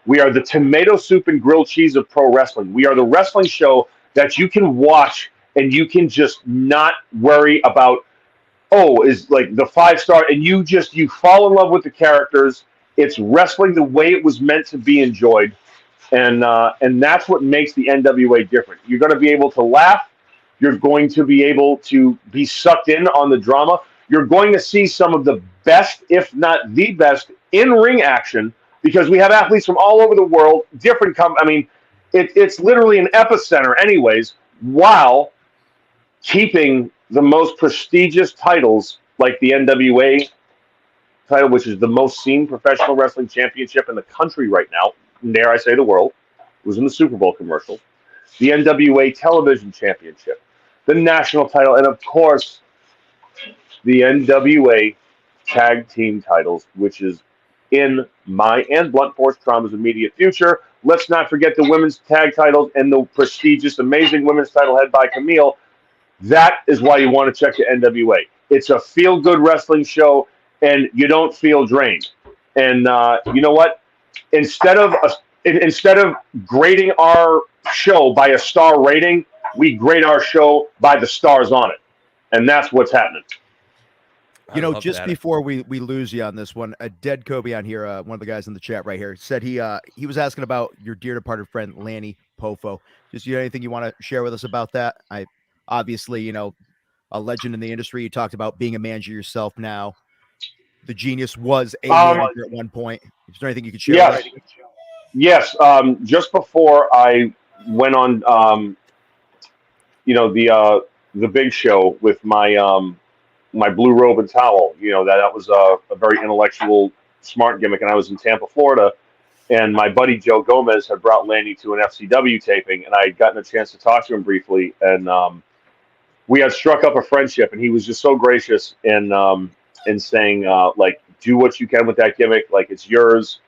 we are the tomato soup and grilled cheese of pro wrestling. We are the wrestling show that you can watch and you can just not worry about, is like the 5-star, and you fall in love with the characters It's wrestling the way it was meant to be enjoyed, and that's what makes the NWA different. You're going to be able to laugh. You're going to be able to be sucked in on the drama. You're going to see some of the best, if not the best, in-ring action, because we have athletes from all over the world, different it's literally an epicenter anyways, while keeping the most prestigious titles like the NWA title, which is the most seen professional wrestling championship in the country right now, dare I say the world. It was in the Super Bowl commercial. The NWA Television Championship, the national title, and of course, the NWA Tag Team titles, which is in my and Blunt Force Trauma's immediate future. Let's not forget the women's tag titles and the prestigious, amazing women's title held by Camille. That is why you want to check the NWA. It's a feel-good wrestling show, and you don't feel drained. And you know what? Instead of grading our show by a star rating, we grade our show by the stars on it, and that's what's happening. You know, just before we lose you on this one, a dead Kobe on here, one of the guys in the chat right here, said he was asking about your dear departed friend Lanny Poffo. Just anything you want to share with us about that? I obviously, a legend in the industry. You talked about being a manager yourself now. The Genius was a manager at one point. Is there anything you could share? Yes. Yes. Just before I went on, the big show with my my blue robe and towel, that was a very intellectual, smart gimmick. And I was in Tampa, Florida, and my buddy Joe Gomez had brought Lanny to an FCW taping, and I had gotten a chance to talk to him briefly, and we had struck up a friendship, and he was just so gracious in saying, do what you can with that gimmick, like it's yours.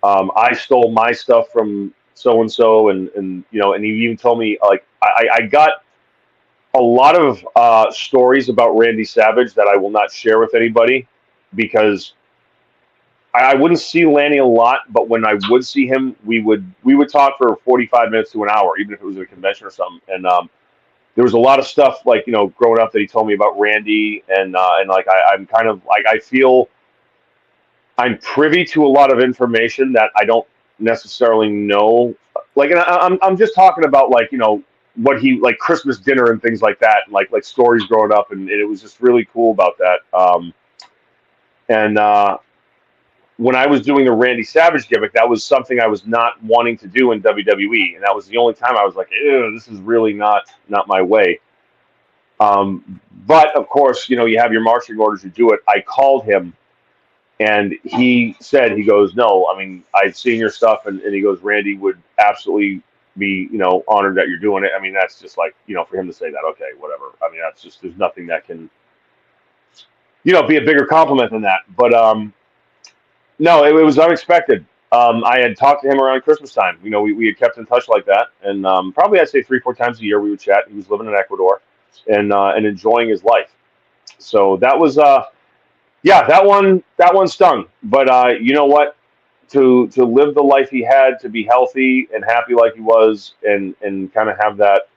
I stole my stuff from so-and-so, and he even told me, I got a lot of stories about Randy Savage that I will not share with anybody, because I wouldn't see Lanny a lot, but when I would see him, we would talk for 45 minutes to an hour, even if it was at a convention or something. And there was a lot of stuff growing up that he told me about Randy, and I'm kind of I feel I'm privy to a lot of information that I don't necessarily know. And I'm just talking about what he Christmas dinner and things like that, and like stories growing up, and it was just really cool about that. When I was doing the Randy Savage gimmick, that was something I was not wanting to do in WWE, and that was the only time I was like, ew, this is really not my way. But of course, you have your marching orders to do it. I called him, and he goes, no, I mean, I've seen your stuff, and he goes, Randy would absolutely be, honored that you're doing it. I mean, that's just for him to say that, okay, whatever. I mean, that's just, there's nothing that can, be a bigger compliment than that. But, no, it was unexpected. I had talked to him around Christmas time. We had kept in touch like that. And probably I'd say 3-4 times a year we would chat. He was living in Ecuador and enjoying his life. So that was, that one stung. But you know what? To live the life he had, to be healthy and happy like he was, and kind of have that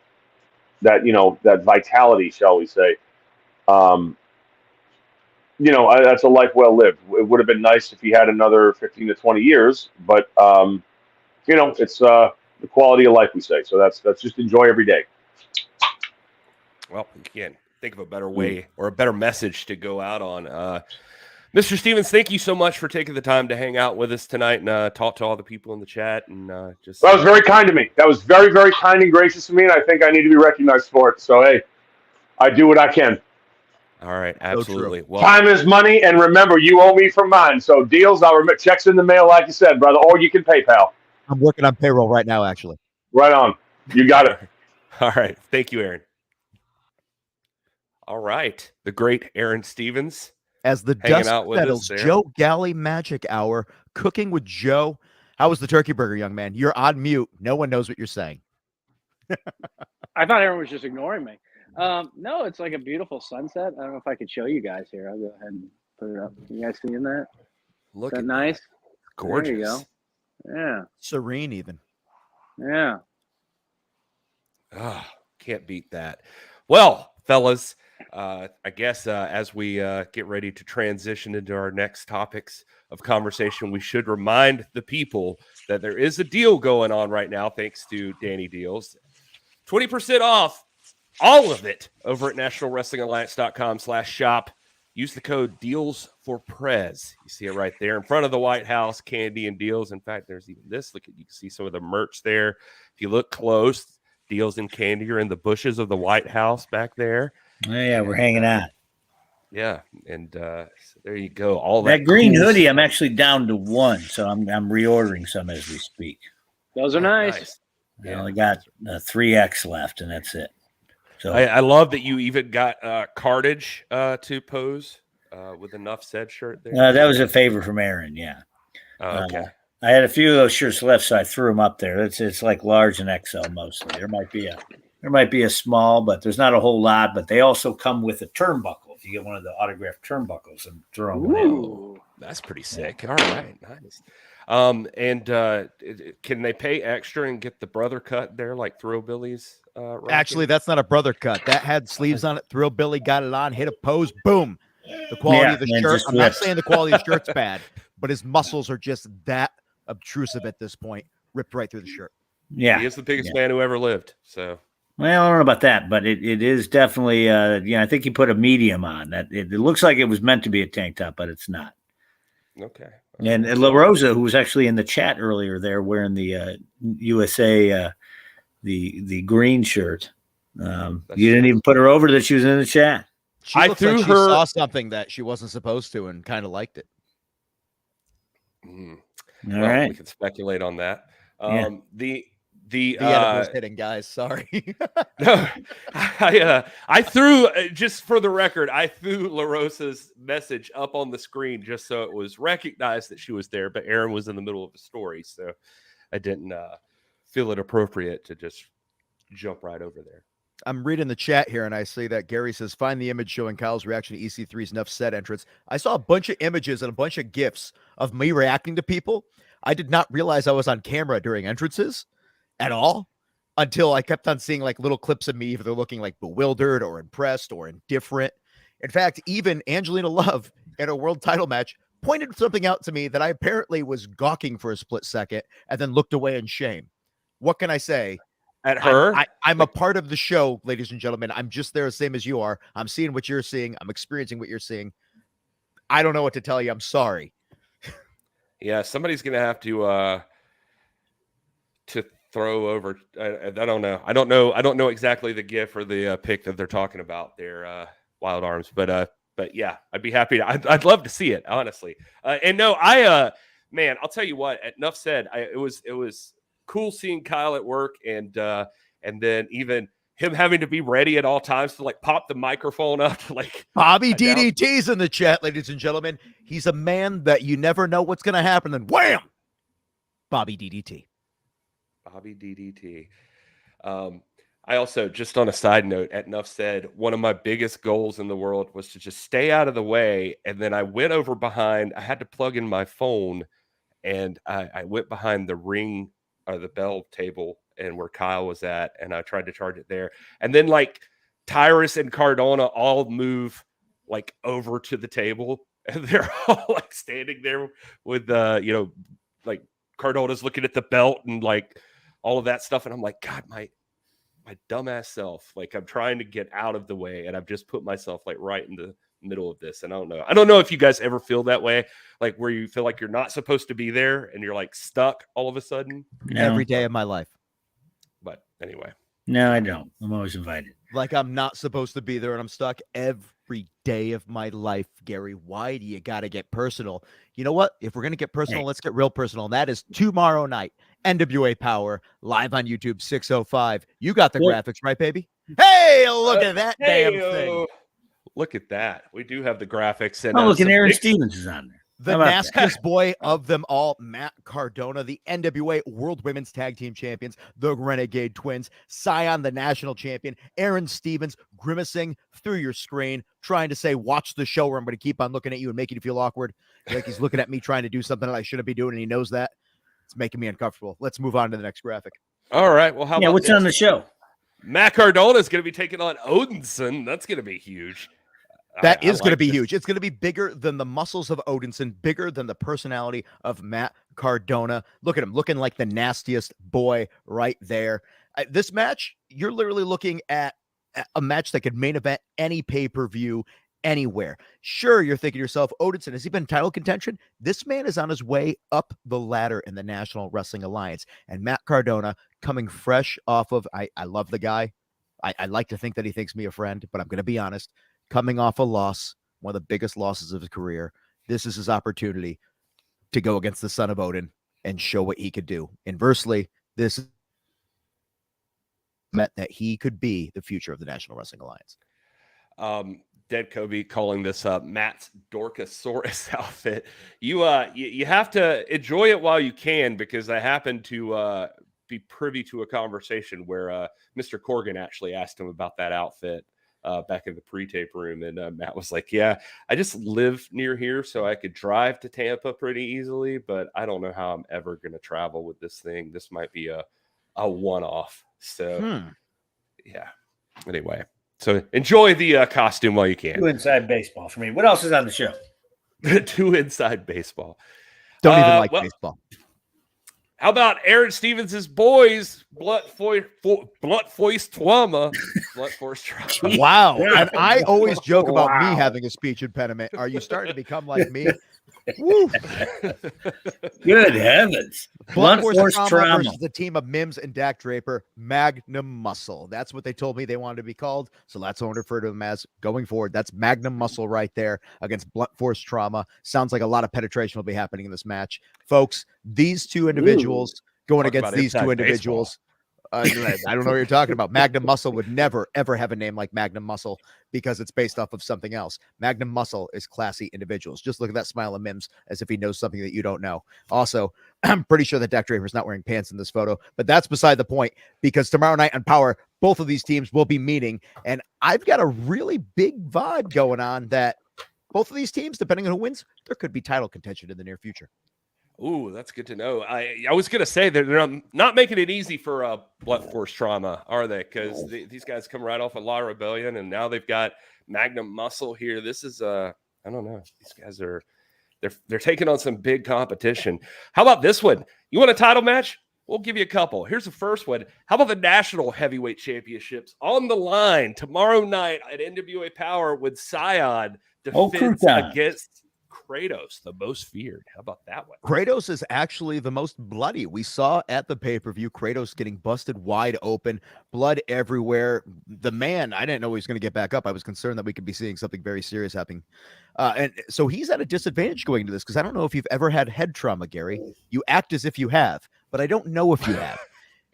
vitality, shall we say. That's a life well lived. It would have been nice if he had another 15 to 20 years, but it's the quality of life, we say. So that's just enjoy every day. Well, you can't think of a better way or a better message to go out on. Mr. Stevens, thank you so much for taking the time to hang out with us tonight and talk to all the people in the chat. And that was very kind to me. That was very, very kind and gracious of me, and I think I need to be recognized for it. So, hey, I do what I can. All right, absolutely. Well, time is money, and remember, you owe me for mine. So, Dealz, I'll remit checks in the mail, like you said, brother, or you can PayPal. I'm working on payroll right now, actually. Right on. You got it. All right. Thank you, Aaron. All right. The great Aron Stevens. As the dust settles, Joe Galli Magic Hour, Cooking with Joe. How was the turkey burger, young man? You're on mute. No one knows what you're saying. I thought Aaron was just ignoring me. No, it's like a beautiful sunset. I don't know if I could show you guys here. I'll go ahead and put it up. You guys seeing that? Look at that nice. Gorgeous. There you go. Yeah. Serene even. Yeah. Ah, can't beat that. Well, fellas, I guess as we get ready to transition into our next topics of conversation, we should remind the people that there is a deal going on right now, thanks to Danny Dealz. 20% off all of it over at nationalwrestlingalliance.com/shop. Use the code DEALS4PREZ. You see it right there in front of the White House, Candy and Dealz. In fact, there's even this. Look, you can see some of the merch there. If you look close, Dealz and Candy are in the bushes of the White House back there. Oh, yeah, we're hanging out. Yeah, and so there you go. All That green cool hoodie, stuff. I'm actually down to one, so I'm reordering some as we speak. Those are nice. I only got 3X left, and that's it. So I love that you even got Cartage to pose with Enough Said shirt there. that was a favor from Aaron. Yeah. Okay. I had a few of those shirts left, so I threw them up there. It's like large and XL mostly. There might be a small, but there's not a whole lot. But they also come with a turnbuckle. If you get one of the autographed turnbuckles and throw them in. That's pretty sick. All right, nice. And can they pay extra and get the brother cut there, like Thrillbilly's? Actually, that's not a brother cut. That had sleeves on it. Thrill Billy got it on, hit a pose, boom. The quality of the shirt. I'm not saying the quality of the shirt's bad, but his muscles are just that obtrusive at this point. Ripped right through the shirt. Yeah, he is the biggest man who ever lived. So, well, I don't know about that, but it is definitely. I think he put a medium on that. It looks like it was meant to be a tank top, but it's not. Okay. And La Rosa, who was actually in the chat earlier, there wearing the USA the green shirt. You didn't even put her over that she was in the chat. She looks like she saw something that she wasn't supposed to and kind of liked it. All right, we can speculate on that. The edit was hitting, guys. Sorry. No, I threw, just for the record, I threw La Rosa's message up on the screen just so it was recognized that she was there. But Aaron was in the middle of a story, so I didn't feel it appropriate to just jump right over there. I'm reading the chat here, and I see that Gary says, find the image showing Kyle's reaction to EC3's Enough Said entrance. I saw a bunch of images and a bunch of GIFs of me reacting to people. I did not realize I was on camera during entrances at all until I kept on seeing like little clips of me, either looking like bewildered or impressed or indifferent. In fact, even Angelina Love in a world title match pointed something out to me that I apparently was gawking for a split second and then looked away in shame. What can I say? At her? I'm a part of the show, ladies and gentlemen. I'm just there the same as you are. I'm seeing what you're seeing. I'm experiencing what you're seeing. I don't know what to tell you. I'm sorry. Yeah, somebody's going to have to throw over. I don't know. I don't know exactly the GIF or the pic that they're talking about there, Wild Arms. But yeah, I'd be happy to. I'd love to see it, honestly. And no, man, I'll tell you what. Enough Said. It was cool seeing Kyle at work, and then even him having to be ready at all times to like pop the microphone up to like Bobby DDT's in the chat, ladies and gentlemen. He's a man that you never know what's going to happen, and wham, Bobby DDT. Bobby DDT. I also, just on a side note, at Enough Said, one of my biggest goals in the world was to just stay out of the way, and then I went over behind. I had to plug in my phone, and I went behind the ring or the bell table and where Kyle was at, and I tried to charge it there. And then like Tyrus and Cardona all move like over to the table, and they're all like standing there with like Cardona's looking at the belt and like all of that stuff. And I'm like, God, my dumbass self, like I'm trying to get out of the way, and I've just put myself like right in the middle of this. And I don't know if you guys ever feel that way, like where you feel like you're not supposed to be there and you're like stuck all of a sudden. No. Every day of my life. But anyway, no, I don't. I'm always invited. Like I'm not supposed to be there and I'm stuck every day of my life. Gary, why do you got to get personal? You know what? If we're going to get personal, let's get real personal. And that is tomorrow night, NWA Power live on YouTube, 6:05. You got the graphics, right, baby? Hey, look at that damn thing. Look at that. We do have the graphics. And look, and Aron Stevens is on there. The nastiest boy of them all, Matt Cardona, the NWA World Women's Tag Team Champions, the Renegade Twins, Scion, the National Champion, Aron Stevens grimacing through your screen, trying to say, watch the show, or I'm going to keep on looking at you and making you feel awkward. Like he's looking at me trying to do something that I shouldn't be doing, and he knows that. It's making me uncomfortable. Let's move on to the next graphic. All right. Well, how about what's this? on the show? Matt Cardona is going to be taking on Odinson. That's going to be huge. That is going to like be this. huge. It's going to be bigger than the muscles of Odinson, bigger than the personality of Matt Cardona. Look at him, looking like the nastiest boy right there. This match, you're literally looking at a match that could main event any pay-per-view anywhere. Sure, you're thinking to yourself, Odinson, has he been title contention? This man is on his way up the ladder in the National Wrestling Alliance. And Matt Cardona coming fresh off of, I love the guy. I like to think that he thinks me a friend, but I'm going to be honest. Coming off a loss, one of the biggest losses of his career, this is his opportunity to go against the son of Odin and show what he could do. Inversely, this meant that he could be the future of the National Wrestling Alliance. Dead Kobe calling this Matt's Dorkasaurus outfit. You have to enjoy it while you can, because I happen to be privy to a conversation where Mr. Corgan actually asked him about that outfit back in the pre-tape room, and Matt was like, yeah, I just live near here, so I could drive to Tampa pretty easily, but I don't know how I'm ever going to travel with this thing. This might be a one-off. So yeah, anyway, so enjoy the costume while you can. Too inside baseball for me. What else is on the show? Too inside baseball. Don't even like baseball. How about Aron Stevens' boys, Blunt Force Trauma? Wow. And I always joke about me having a speech impediment. Are you starting to become like me? Woo. Good heavens. Blunt Force Trauma versus the team of Mims and Dak Draper, Magnum Muscle. That's what they told me they wanted to be called. So that's what I refer to them as going forward. That's Magnum Muscle right there against Blunt Force Trauma. Sounds like a lot of penetration will be happening in this match. Folks, these two individuals going against these two individuals. I don't know what you're talking about. Magnum Muscle would never, ever have a name like Magnum Muscle because it's based off of something else. Magnum Muscle is classy individuals. Just look at that smile of Mims as if he knows something that you don't know. Also, I'm pretty sure that Dak Draper is not wearing pants in this photo, but that's beside the point, because tomorrow night on Power, both of these teams will be meeting, and I've got a really big vibe going on that both of these teams, depending on who wins, there could be title contention in the near future. Ooh, that's good to know. I was going to say that they're not making it easy for Blunt Force Trauma, are they? Because these guys come right off of La Rebellion, and now they've got Magnum Muscle here. This is I don't know. These guys are they're taking on some big competition. How about this one? You want a title match? We'll give you a couple. Here's the first one. How about the National Heavyweight Championships on the line tomorrow night at NWA Power with Scion defense against Kratos, the most feared. How about that one? Kratos is actually the most bloody. We saw at the pay-per-view Kratos getting busted wide open, blood everywhere. The man, I didn't know he was going to get back up. I was concerned that we could be seeing something very serious happening. And so he's at a disadvantage going into this, because I don't know if you've ever had head trauma, Gary. You act as if you have, but I don't know if you have.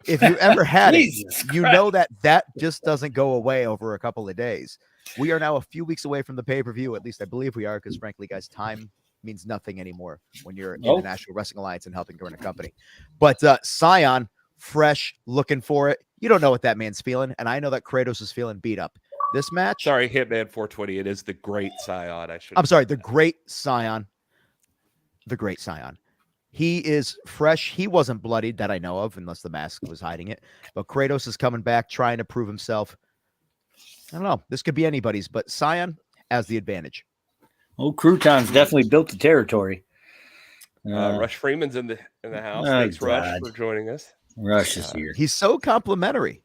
If you ever had it, you know that just doesn't go away over a couple of days. We are now a few weeks away from the pay-per-view. At least I believe we are, because frankly, guys, time means nothing anymore when you're in the National Wrestling Alliance and helping run a company. But Scion, fresh, looking for it. You don't know what that man's feeling, and I know that Kratos is feeling beat up. This match... Sorry, Hitman 420. It is the Great Scion. I'm sorry, the Great Scion. The Great Scion. He is fresh. He wasn't bloodied that I know of, unless the mask was hiding it. But Kratos is coming back, trying to prove himself. I don't know. This could be anybody's, but Scion has the advantage. Crouton's definitely built the territory. Rush Freeman's in the house. Thanks, Rush, for joining us. Rush is here. He's so complimentary.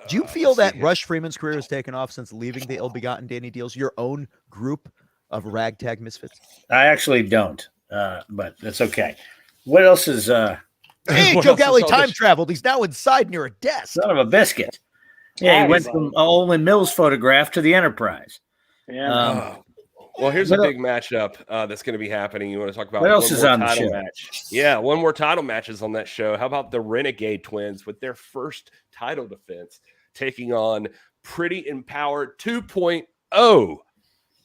Do you feel that Rush Freeman's career has taken off since leaving the ill-begotten Danny Dealz, your own group of ragtag misfits? I actually don't, but that's okay. What else is... Hey, Joe Galli time-traveled. He's now inside near a desk. Son of a biscuit. Yeah, he went from Olin Mills' photograph to the Enterprise. Yeah. Well, here's a big matchup that's going to be happening. You want to talk about what else is on the show? Match? Yeah, one more title match is on that show. How about the Renegade Twins with their first title defense taking on Pretty Empowered 2.0?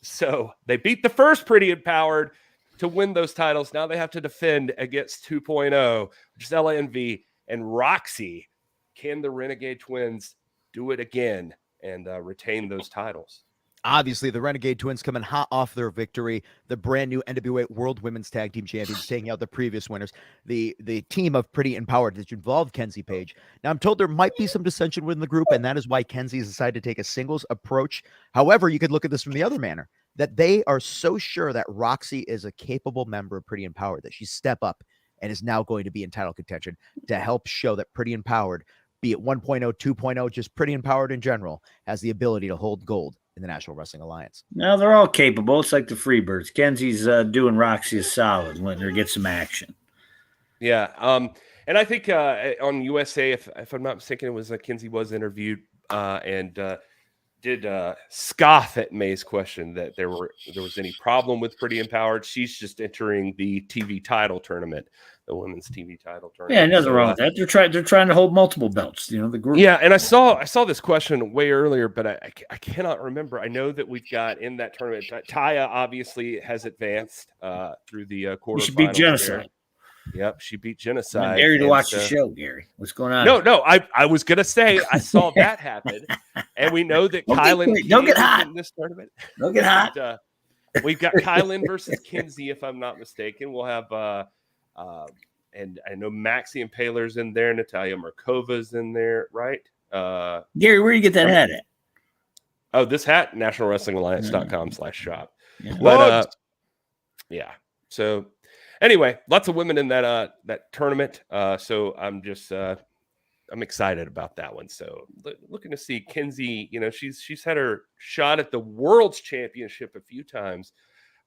So they beat the first Pretty Empowered to win those titles. Now they have to defend against 2.0, which is LANV and Roxy. Can the Renegade Twins do it again and retain those titles? Obviously, the Renegade Twins coming hot off their victory. The brand new NWA World Women's Tag Team Champions taking out the previous winners. The team of Pretty Empowered that involved Kenzie Page. Now, I'm told there might be some dissension within the group, and that is why Kenzie's decided to take a singles approach. However, you could look at this from the other manner, that they are so sure that Roxy is a capable member of Pretty Empowered that she step up and is now going to be in title contention to help show that Pretty Empowered, be it 1.0, 2.0, just Pretty Empowered in general, has the ability to hold gold in the National Wrestling Alliance. No, they're all capable. It's like the Freebirds. Kenzie's doing Roxy a solid, letting her get some action. Yeah. And I think on USA, if I'm not mistaken, it was Kenzie was interviewed and did scoff at May's question that there was any problem with Pretty Empowered. She's just entering the TV title tournament, the women's TV title tournament. Yeah, nothing wrong with that. They're trying to hold multiple belts. You know, the group. Yeah, and I saw this question way earlier, but I cannot remember. I know that we've got in that tournament. Taya obviously has advanced through the quarterfinals. She beat Genocide. Yep, she beat Genocide. Gary, to watch the show, Gary. What's going on? No, I was gonna say I saw that happen, and we know that Kylan don't get hot in this tournament. Don't get hot. We've got Kylan versus Kenzie, if I'm not mistaken. We'll have and I know Maxie Impaler's in there, Natalia Markova's in there, right? Gary, where do you get that hat at? Oh, this hat, nationalwrestlingalliance.com/shop. Yeah. But yeah. So anyway, lots of women in that tournament. So I'm just I'm excited about that one. So looking to see Kenzie, you know, she's had her shot at the World's Championship a few times.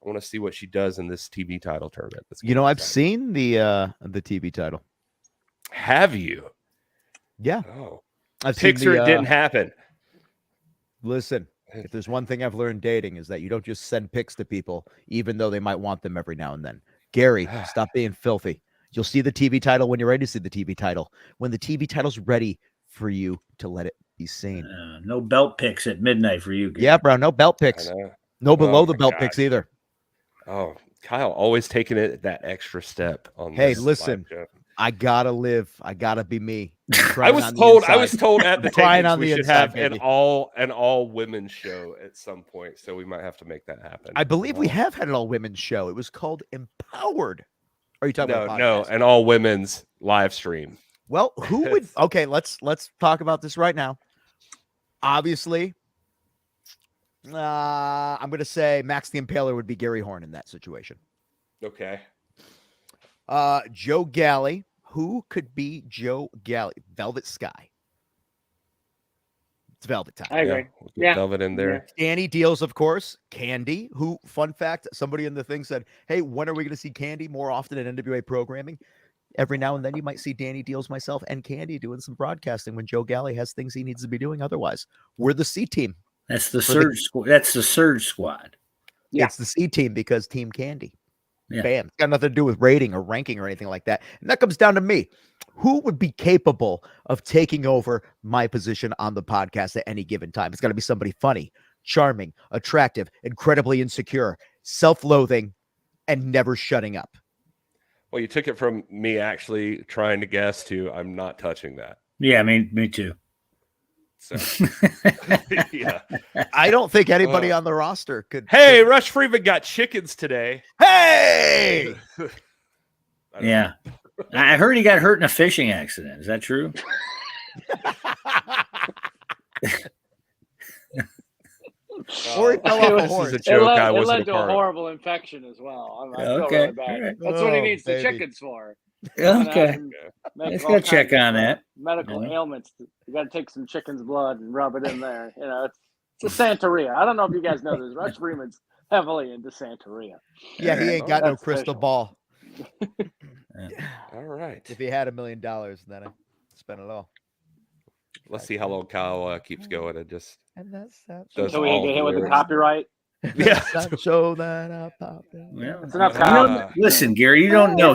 I want to see what she does in this TV title tournament. You know, I've seen the TV title. Have you? Yeah. Oh, I've Picture it didn't happen. Listen, if there's one thing I've learned dating is that you don't just send pics to people, even though they might want them every now and then. Gary, stop being filthy. You'll see the TV title when you're ready to see the TV title. When the TV title's ready for you to let it be seen. No belt picks at midnight for you, Gary. Yeah, bro. No belt picks. No below the belt picks either. Oh, Kyle always taking it that extra step on. Hey, listen, I gotta live. I gotta be me. I was told at the time we should have an all women's show at some point, so we might have to make that happen. I believe we have had an all women's show. It was called Empowered. Are you talking about? No, an all women's live stream. Well, who would? Okay, let's talk about this right now. Obviously, I'm gonna say Max the Impaler would be Gary Horne in that situation. Okay. Joe Galli. Who could be Joe Galli? Velvet Sky. It's Velvet time. I agree. Yeah. Velvet in there. Danny Dealz, of course. Candy, who, fun fact, somebody in the thing said, hey, when are we going to see Candy more often in NWA programming? Every now and then you might see Danny Dealz, myself, and Candy doing some broadcasting when Joe Galli has things he needs to be doing otherwise. We're the C team. That's the Surge Squad. That's the Surge Squad. Yeah. It's the C team because Team Candy. Yeah. Bam. It's got nothing to do with rating or ranking or anything like that. And that comes down to me. Who would be capable of taking over my position on the podcast at any given time? It's got to be somebody funny, charming, attractive, incredibly insecure, self-loathing, and never shutting up. Well, you took it from me actually trying to guess to I'm not touching that. Yeah, me too. So, yeah. I don't think anybody on the roster could. Hey, Rush Freeman got chickens today. Hey! Yeah. I heard he got hurt in a fishing accident. Is that true? Or he fell off a horse. This is a joke. It led to a horrible infection as well. I feel really bad. Right. That's what he needs the chickens for. Okay. Let's go check on that. Medical ailments. You got to take some chicken's blood and rub it in there. You know, it's a Santeria. I don't know if you guys know this. Rush Freeman's heavily into Santeria. Yeah, he ain't got no crystal ball. All right. If he had $1 million, then I spent it all. Let's see how long Kyle keeps going and just. And that's so we get hit with the copyright. Yeah. So that I pop. Well, listen, Gary, you don't know.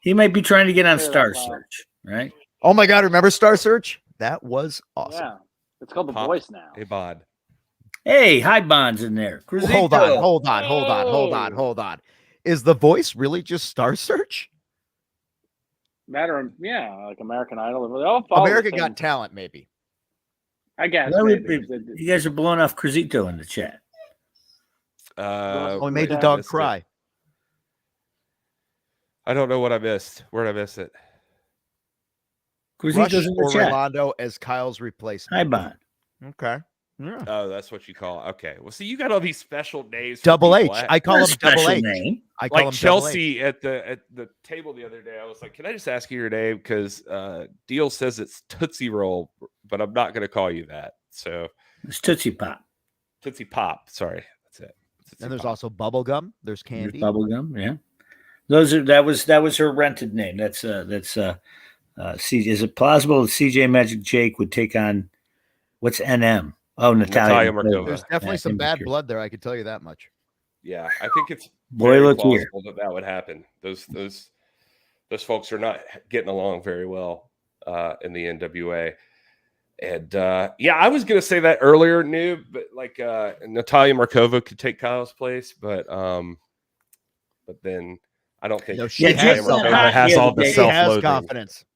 He might be trying to get on Star Search, right? Oh my God! Remember Star Search? That was awesome. Yeah, it's called The Voice now. Hey, Bod. Hey, High Bond's in there. Hold on. Is The Voice really just Star Search? Like American Idol. American Got Talent, maybe. I guess. Well, Maybe. you guys are blowing off Cruzito in the chat. We made the dog cry. I don't know what I missed. Where did I miss it? Rush Cruzito's in or the chat. Rolando as Kyle's replacement. Hi, Bon. Okay. Yeah. Oh, that's what you call it. Okay. Well, see, you got all these special names. for Double H. people. I call him Double Special H. name. I call Like him Double H. Chelsea at the table the other day. I was like, "Can I just ask you your name? Because Dealz says it's Tootsie Roll, but I'm not going to call you that." So It's Tootsie Pop. Tootsie Pop. Sorry, that's it. Tootsie And there's Pop. also Bubblegum. There's Candy. There's Bubblegum, yeah. That was her rented name. That's CJ. Is it plausible that CJ Magic Jake would take on what's NM? Oh, Natalia Markova. There's definitely some bad blood there. I can tell you that much. Yeah, I think it's Boy, very look here. plausible that would happen. Those folks are not getting along very well in the NWA. And yeah, I was gonna say that earlier, Noob, but like Natalia Markova could take Kyle's place, but then I don't think She Natalia Markova has all the has self-loathing. confidence.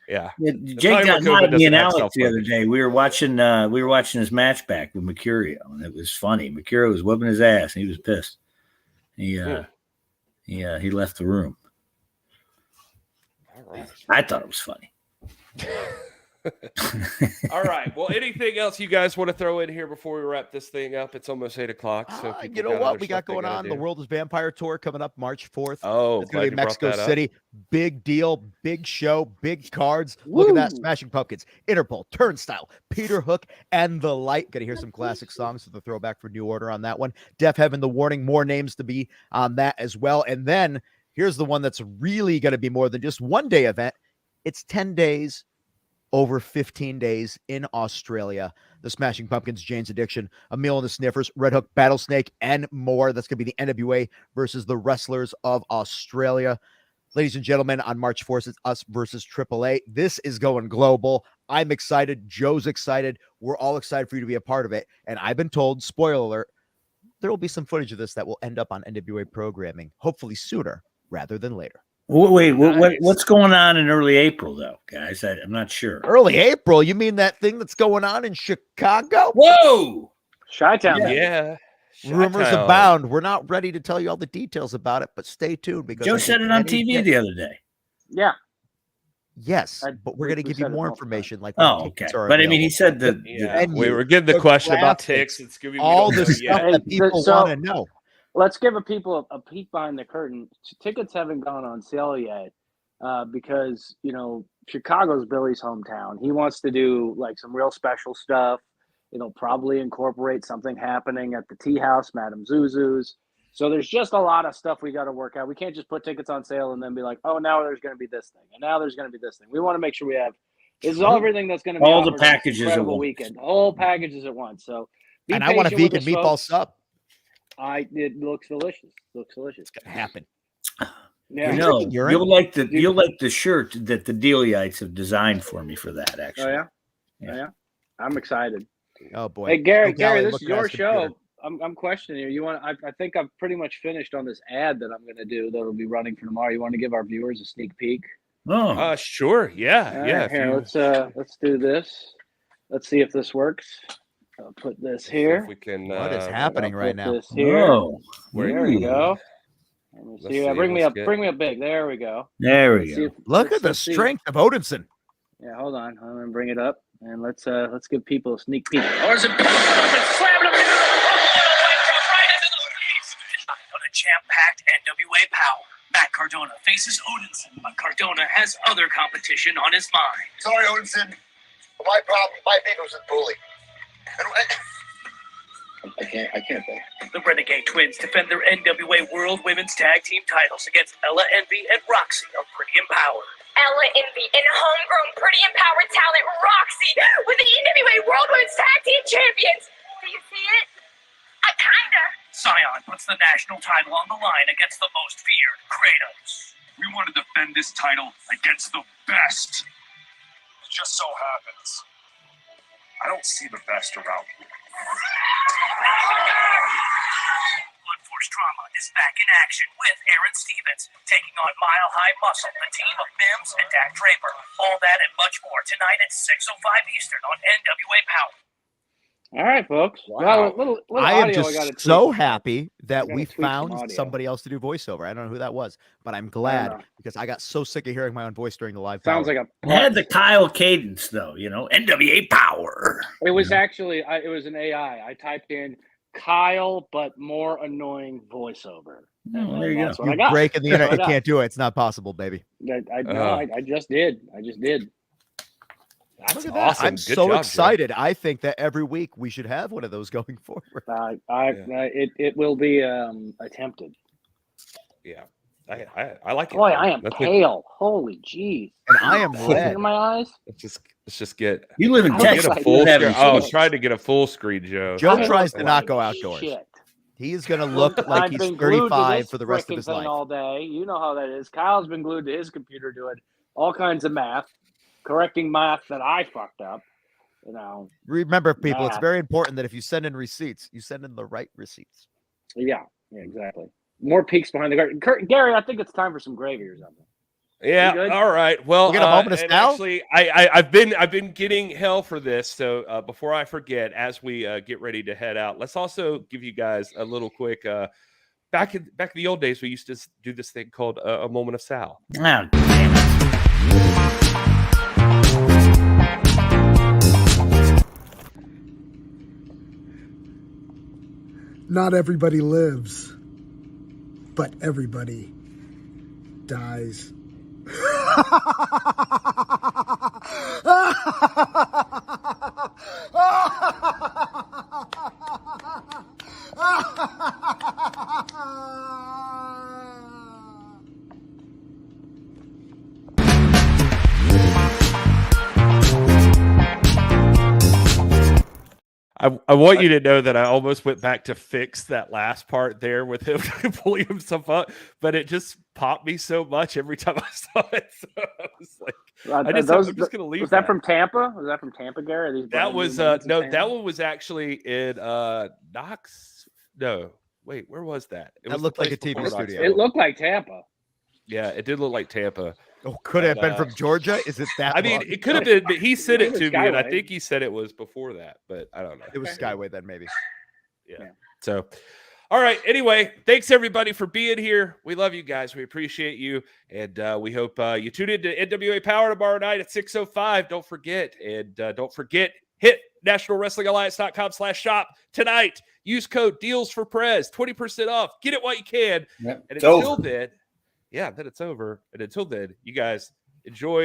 Yeah. Jake got mad at me and Alex the other self-loathing. day. We were watching his match back with Mercurio, and it was funny. Mercurio was whipping his ass, and he was pissed. He left the room. All right. I thought it was funny. All right. Well, anything else you guys want to throw in here before we wrap this thing up? It's almost 8:00. So You know what we got going on? The World is Vampire Tour coming up March 4th. Oh, it's going to be Mexico City. Big deal, big show, big cards. Look at that. Smashing Pumpkins, Interpol, Turnstile, Peter Hook, and The Light. Got to hear some classic songs. So the throwback for New Order on that one. Deaf Heaven, The Warning. More names to be on that as well. And then here's the one that's really going to be more than just one day event. It's 10 days. Over 15 days in Australia. The Smashing Pumpkins, Jane's Addiction, A Meal and the Sniffers, Red Hook, Battlesnake, and more. That's going to be the NWA versus the Wrestlers of Australia. Ladies and gentlemen, on March 4th, it's us versus AAA. This is going global. I'm excited. Joe's excited. We're all excited for you to be a part of it. And I've been told, spoiler alert, there will be some footage of this that will end up on NWA programming, hopefully sooner rather than later. Wait, what's going on in early April, though, guys? I'm not sure. Early April? You mean that thing that's going on in Chicago? Whoa! Chi-Town. Yeah. Rumors abound. We're not ready to tell you all the details about it, but stay tuned because Joe said it on TV the other day. Yeah. Yes, but we're going to give you more information. Like, okay. But I mean, he said that. Yeah. We were getting the question about ticks and Scooby. All the stuff that people want to know. Let's give people a peek behind the curtain. Tickets haven't gone on sale yet because, Chicago's Billy's hometown. He wants to do like some real special stuff. It'll probably incorporate something happening at the Tea House, Madame Zuzu's. So there's just a lot of stuff we got to work out. We can't just put tickets on sale and then be like, oh, now there's going to be this thing. And now there's going to be this thing. We want to make sure we have everything that's going to be all the packages at once. Weekend. All packages at once. So and I want a vegan meatball sub. It looks delicious. It's gonna happen. Yeah. You'll like the shirt that the Dealzites have designed for me for that. Actually. Oh yeah. I'm excited. Oh boy. Hey Gary, this is your show. I'm questioning you. You want? I think I've pretty much finished on this ad that I'm going to do. That'll be running for tomorrow. You want to give our viewers a sneak peek? Oh, sure. Yeah, yeah. Here, let's do this. Let's see if this works. I'll put this here. We can. What is happening right now? This here. Oh, there we go. Let me see. Bring me up big. There we go. There we go. Look at the strength of Odinson. Yeah, hold on. I'm gonna bring it up and let's give people a sneak peek. Jam-packed NWA power. Matt Cardona faces Odinson, but Cardona has other competition on his mind. Sorry, Odinson. My problem, my beef was with Bully. I can't think. The Renegade Twins defend their NWA World Women's Tag Team titles against Ella Envy and Roxy of Pretty Empowered. Ella Envy and homegrown Pretty Empowered talent Roxy with the NWA World Women's Tag Team Champions. Do you see it? Kinda. Scion puts the national title on the line against the most feared Kratos. We want to defend this title against the best. It just so happens I don't see the best around here. Blood Force Trauma is back in action with Aron Stevens taking on Mile High Muscle, the team of Mims and Dak Draper. All that and much more tonight at 6:05 Eastern on NWA Power. All right, folks. Wow. Well, little I am audio just tweak. so happy that gotta we tweak some found audio. somebody else to do voiceover. I don't know who that was, but I'm glad because I got so sick of hearing my own voice during the live. Sounds power. like a. It had the Kyle cadence, though. NWA Power. It was actually it was an AI. I typed in Kyle, but more annoying voiceover. Oh, there you go. That's what I You got. break in the internet. You That's what I can't do it. It's not possible, baby. I just did. I just did. That's Look at that. awesome. I'm Good so job, excited. I think that every week we should have one of those going forward. It will be attempted. Yeah, I like it. Boy, I am That's pale. Holy jeez. And I am red. In my eyes. Let's just get. You live in I Texas. look Get a full You screen. have Oh, insurance. trying to get a full screen, Joe. Joe I tries look to not like go outdoors. shit. He is going to look like I've he's been glued to 35 this for the rest of frickin' his thing life. all day. You know how that is. Kyle's been glued to his computer doing all kinds of math, correcting math that I fucked up. Remember, people, it's Math. very important that if you send in receipts, you send in the right receipts. Yeah, exactly. More peaks behind the curtain. Gary, I think it's time for some gravy or something. Yeah. good? All right. Well, We got a moment of and style? actually, I've been getting hell for this. So before I forget, as we get ready to head out, let's also give you guys a little quick. Back in the old days, we used to do this thing called a moment of Sal. Ah, damn it. Not everybody lives, but everybody dies. I want you to know that I almost went back to fix that last part there with him pulling himself up, but it just popped me so much every time I saw it. So I was like, I'm just going to leave. Was that from Tampa? Was that from Tampa, Gary? These That was no. that one was actually in Knox. No, wait, where was that? It That was looked the like a place TV before studio. Knoxville. It looked like Tampa. Yeah, it did look like Tampa. Oh, could it have been from Georgia? Is it that? I mean, long? it could have been, but he said It it was to me, and I Skyway. think he said it was before that, but I don't know. It was Skyway then, maybe. Yeah. So, all right. Anyway, thanks everybody for being here. We love you guys. We appreciate you, and we hope you tune in to NWA Power tomorrow night at 6:05. Don't forget, and don't forget, hit nationalwrestlingalliance.com/shop tonight. Use code Dealz for Prez, 20% off. Get it while you can. Yep. And It's until over. then, then it's over. And until then, you guys enjoy